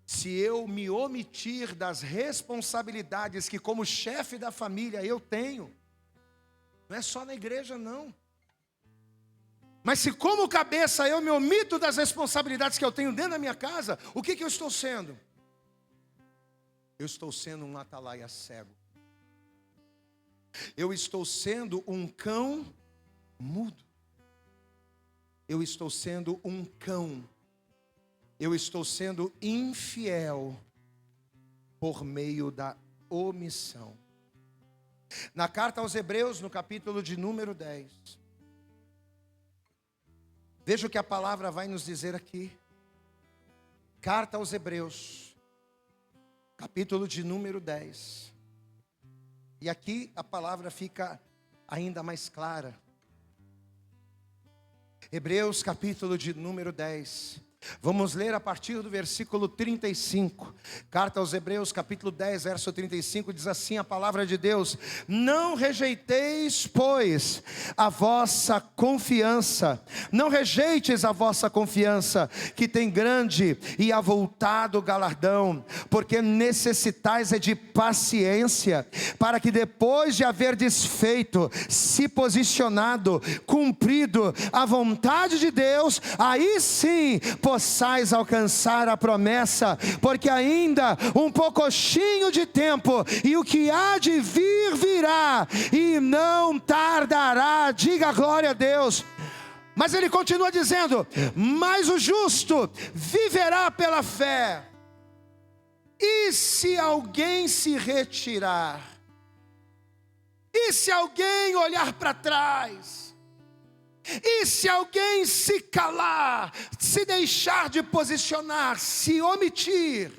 se eu me omitir das responsabilidades que como chefe da família eu tenho, não é só na igreja não, mas se como cabeça eu me omito das responsabilidades que eu tenho dentro da minha casa, o que eu estou sendo? Eu estou sendo um atalaia cego. Eu estou sendo um cão mudo. Eu estou sendo um cão. Eu estou sendo infiel por meio da omissão. Na carta aos Hebreus, no capítulo de número 10. Veja o que a palavra vai nos dizer aqui. Carta aos Hebreus, capítulo de número 10. E aqui a palavra fica ainda mais clara. Hebreus capítulo de número 10. Vamos ler a partir do versículo 35. Carta aos Hebreus, capítulo 10, verso 35, diz assim a palavra de Deus: não rejeiteis, pois, a vossa confiança, não rejeites a vossa confiança, que tem grande e avultado galardão, porque necessitais é de paciência, para que depois de haver desfeito, se posicionado, cumprido a vontade de Deus, aí sim possais alcançar a promessa, porque ainda um poucochinho de tempo, e o que há de vir, virá, e não tardará. Diga glória a Deus. Mas ele continua dizendo: mas o justo viverá pela fé. E se alguém se retirar, e se alguém olhar para trás, e se alguém se calar, se deixar de posicionar, se omitir,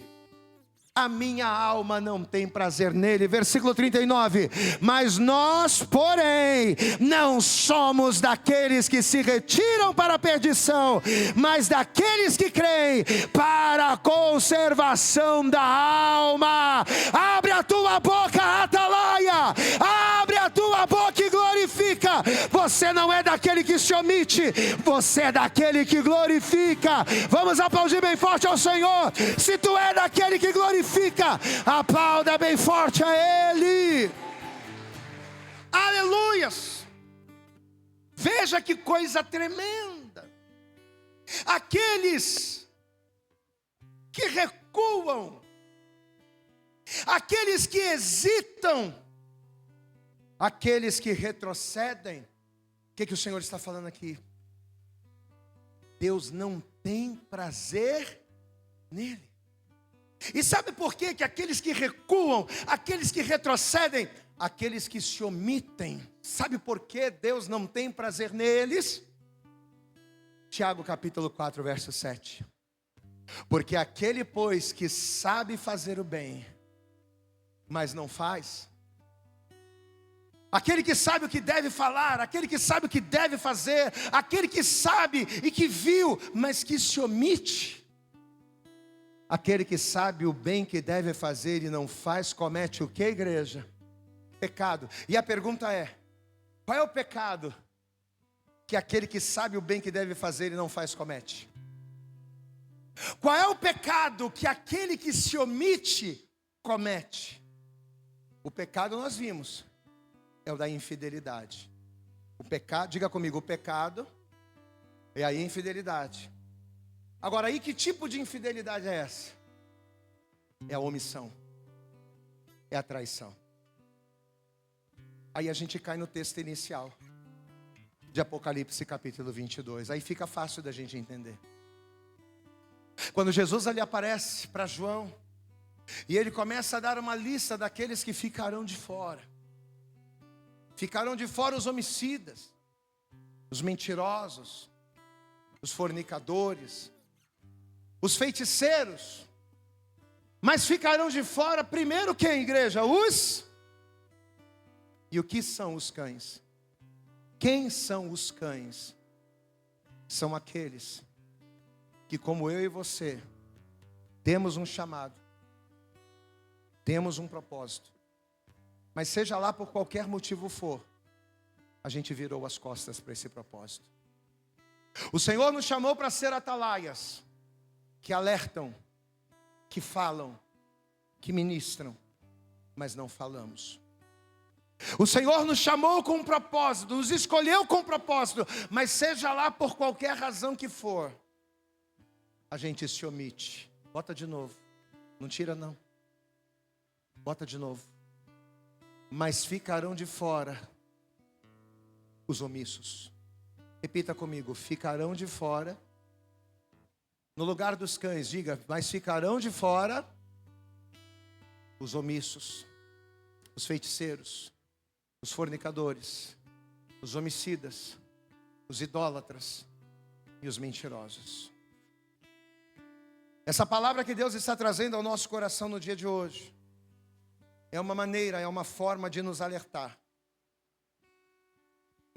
a minha alma não tem prazer nele. Versículo 39. Mas nós, porém, não somos daqueles que se retiram para a perdição, mas daqueles que creem para a conservação da alma. Abre a tua boca, atalaia. Abre a tua boca e glorifica. Você não é daquele que se omite, você é daquele que glorifica. Vamos aplaudir bem forte ao Senhor. Se tu é daquele que glorifica, aplauda bem forte a Ele. Aleluias. Veja que coisa tremenda. Aqueles que recuam, aqueles que hesitam, aqueles que retrocedem. O que o Senhor está falando aqui? Deus não tem prazer nele. E sabe por quê? Que aqueles que recuam, aqueles que retrocedem, aqueles que se omitem, sabe por que Deus não tem prazer neles? Tiago capítulo 4, verso 7. Porque aquele, pois, que sabe fazer o bem, mas não faz, aquele que sabe o que deve falar, aquele que sabe o que deve fazer, aquele que sabe e que viu, mas que se omite, aquele que sabe o bem que deve fazer e não faz, comete o que, igreja? Pecado. E a pergunta é: qual é o pecado que aquele que sabe o bem que deve fazer e não faz, comete? Qual é o pecado que aquele que se omite comete? O pecado nós vimos, é o da infidelidade. O pecado, diga comigo, o pecado é a infidelidade. Agora aí, que tipo de infidelidade é essa? É a omissão, é a traição. Aí a gente cai no texto inicial de Apocalipse capítulo 22. Aí fica fácil da gente entender. Quando Jesus ali aparece para João, e ele começa a dar uma lista daqueles que ficarão de fora. Ficarão de fora os homicidas, os mentirosos, os fornicadores, os feiticeiros. Mas ficarão de fora primeiro quem, igreja? E o que são os cães? Quem são os cães? São aqueles que, como eu e você, temos um chamado, temos um propósito, mas seja lá por qualquer motivo for, a gente virou as costas para esse propósito. O Senhor nos chamou para ser atalaias, que alertam, que falam, que ministram, mas não falamos. O Senhor nos chamou com um propósito, nos escolheu com um propósito, mas seja lá por qualquer razão que for, a gente se omite. Bota de novo, não tira não. Bota de novo. Mas ficarão de fora os omissos. Repita comigo: ficarão de fora. No lugar dos cães, diga: mas ficarão de fora os omissos, os feiticeiros, os fornicadores, os homicidas, os idólatras e os mentirosos. Essa palavra que Deus está trazendo ao nosso coração no dia de hoje é uma maneira, é uma forma de nos alertar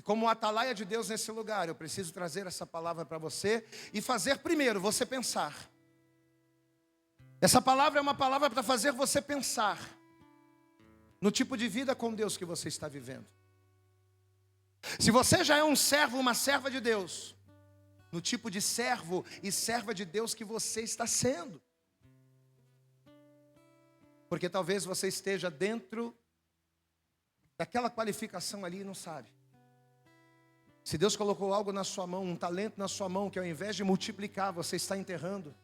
E como atalaia de Deus nesse lugar, eu preciso trazer essa palavra para você e fazer primeiro você pensar. Essa palavra é uma palavra para fazer você pensar no tipo de vida com Deus que você está vivendo. Se você já é um servo, uma serva de Deus, no tipo de servo e serva de Deus que você está sendo. Porque talvez você esteja dentro daquela qualificação ali e não sabe. Se Deus colocou algo na sua mão, um talento na sua mão, que ao invés de multiplicar, você está enterrando.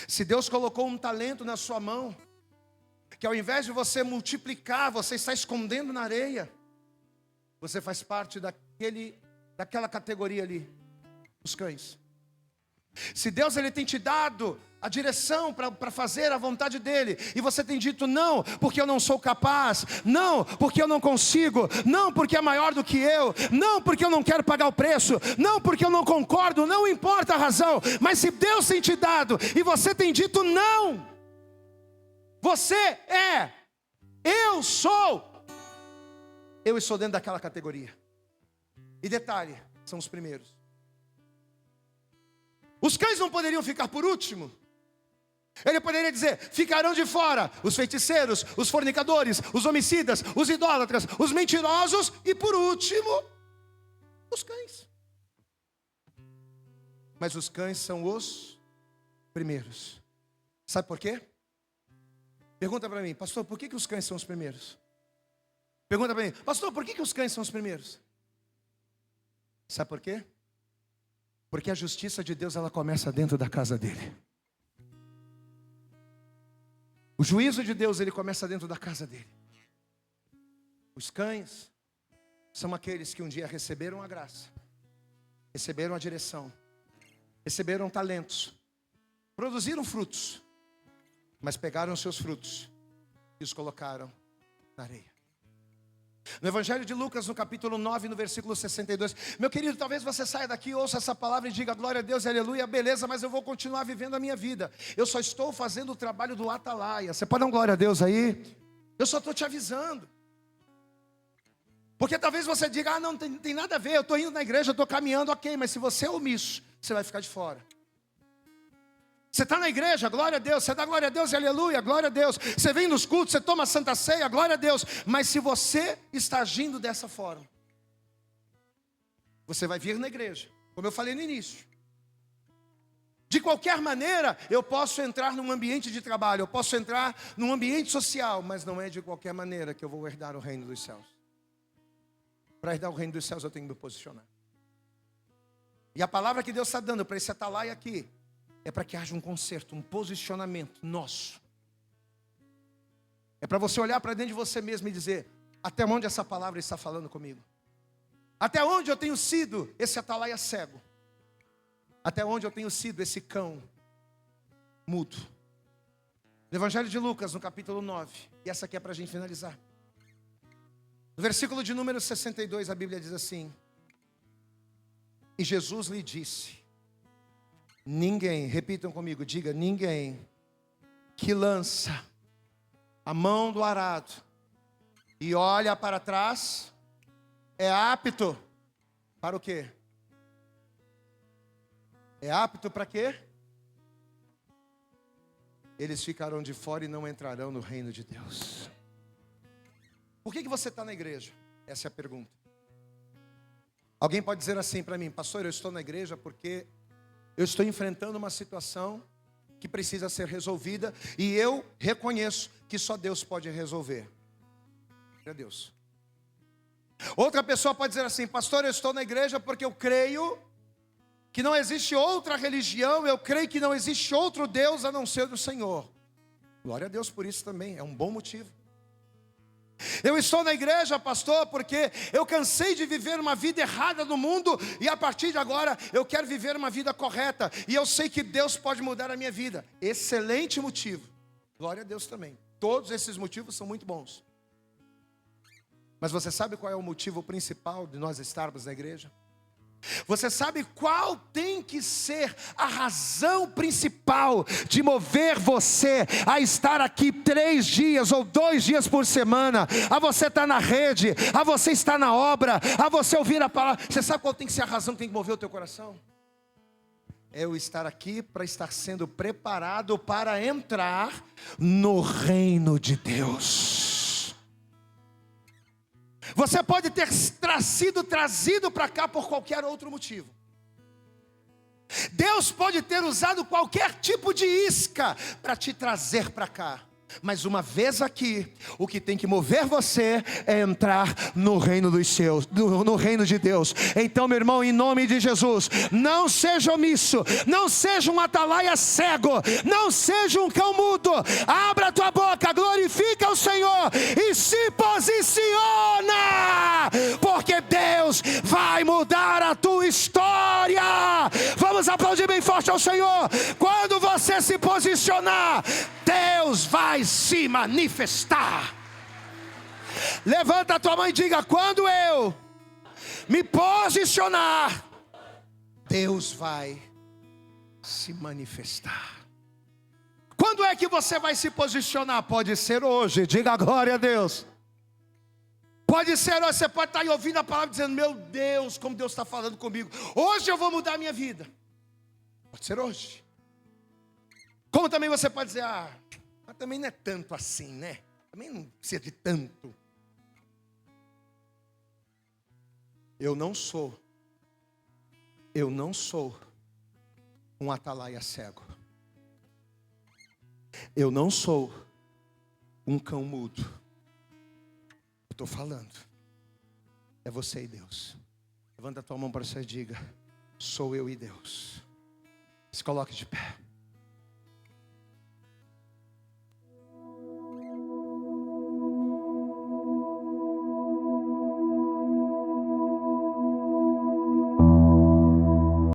Se Deus colocou um talento na sua mão, que ao invés de você multiplicar, você está escondendo na areia, você faz parte daquela categoria ali, os cães. Se Deus ele tem te dado a direção para fazer a vontade dele, e você tem dito não, porque eu não sou capaz, não, porque eu não consigo, não, porque é maior do que eu, não, porque eu não quero pagar o preço, não, porque eu não concordo, não importa a razão, mas se Deus tem te dado, e você tem dito não, você é, eu estou dentro daquela categoria. E detalhe, são os primeiros. Os cães não poderiam ficar por último. Ele poderia dizer, ficarão de fora os feiticeiros, os fornicadores, os homicidas, os idólatras, os mentirosos e por último, os cães. Mas os cães são os primeiros. Sabe por quê? Pergunta para mim, pastor, por que os cães são os primeiros? Pergunta para mim, pastor, por que os cães são os primeiros? Sabe por quê? Porque a justiça de Deus, ela começa dentro da casa dele. O juízo de Deus, ele começa dentro da casa dele. Os cães são aqueles que um dia receberam a graça, receberam a direção, receberam talentos, produziram frutos, mas pegaram os seus frutos e os colocaram na areia. No Evangelho de Lucas, no capítulo 9, no versículo 62. Meu querido, talvez você saia daqui, ouça essa palavra e diga glória a Deus, aleluia, beleza, mas eu vou continuar vivendo a minha vida. Eu só estou fazendo o trabalho do atalaia. Você pode dar um glória a Deus aí? Eu só estou te avisando. Porque talvez você diga, não tem nada a ver, eu estou indo na igreja, eu estou caminhando, ok, mas se você é omisso, você vai ficar de fora. Você está na igreja, glória a Deus, você dá glória a Deus e aleluia, glória a Deus. Você vem nos cultos, você toma a Santa Ceia, glória a Deus. Mas se você está agindo dessa forma, você vai vir na igreja, como eu falei no início. De qualquer maneira, eu posso entrar num ambiente de trabalho, eu posso entrar num ambiente social, mas não é de qualquer maneira que eu vou herdar o reino dos céus. Para herdar o reino dos céus eu tenho que me posicionar. E a palavra que Deus está dando para esse atalaia aqui, é para que haja um conserto, um posicionamento nosso. É para você olhar para dentro de você mesmo e dizer, até onde essa palavra está falando comigo? Até onde eu tenho sido esse atalaia cego? Até onde eu tenho sido esse cão mudo? No Evangelho de Lucas, no capítulo 9, e essa aqui é para a gente finalizar. No versículo de número 62, a Bíblia diz assim, e Jesus lhe disse, ninguém, repitam comigo, diga, ninguém que lança a mão do arado e olha para trás é apto para o quê? É apto para quê? Eles ficarão de fora e não entrarão no reino de Deus. Por que você está na igreja? Essa é a pergunta. Alguém pode dizer assim para mim, pastor, eu estou na igreja porque eu estou enfrentando uma situação que precisa ser resolvida e eu reconheço que só Deus pode resolver. É Deus. Outra pessoa pode dizer assim, pastor, eu estou na igreja porque eu creio que não existe outra religião, eu creio que não existe outro Deus a não ser do Senhor. Glória a Deus por isso também, é um bom motivo. Eu estou na igreja, pastor, porque eu cansei de viver uma vida errada no mundo e a partir de agora eu quero viver uma vida correta e eu sei que Deus pode mudar a minha vida. Excelente motivo. Glória a Deus também. Todos esses motivos são muito bons. Mas você sabe qual é o motivo principal de nós estarmos na igreja? Você sabe qual tem que ser a razão principal de mover você a estar aqui 3 dias ou 2 dias por semana, a você estar na rede, a você estar na obra, a você ouvir a palavra? Você sabe qual tem que ser a razão que tem que mover o teu coração? É eu estar aqui para estar sendo preparado para entrar no reino de Deus. Você pode ter sido trazido para cá por qualquer outro motivo. Deus pode ter usado qualquer tipo de isca para te trazer para cá. Mas uma vez aqui, o que tem que mover você é entrar no reino dos céus, no reino de Deus. Então, meu irmão, em nome de Jesus, não seja omisso, não seja um atalaia cego, não seja um cão mudo. Abra a tua boca, glorifica o Senhor e se posiciona, porque Deus vai mudar a tua história. Vamos aplaudir bem forte ao Senhor. Quando você se posicionar, Deus vai se manifestar. Levanta a tua mão e diga: quando eu me posicionar, Deus vai se manifestar. Quando é que você vai se posicionar? Pode ser hoje, diga glória a Deus. Pode ser hoje, você pode estar aí ouvindo a palavra dizendo: meu Deus, como Deus está falando comigo, hoje eu vou mudar a minha vida. Pode ser hoje. Como também você pode dizer: mas também não é tanto assim, né? Também não precisa de tanto. Eu não sou um atalaia cego. Eu não sou um cão mudo. Eu estou falando. É você e Deus. Levanta a tua mão para você e diga: sou eu e Deus. Se coloque de pé.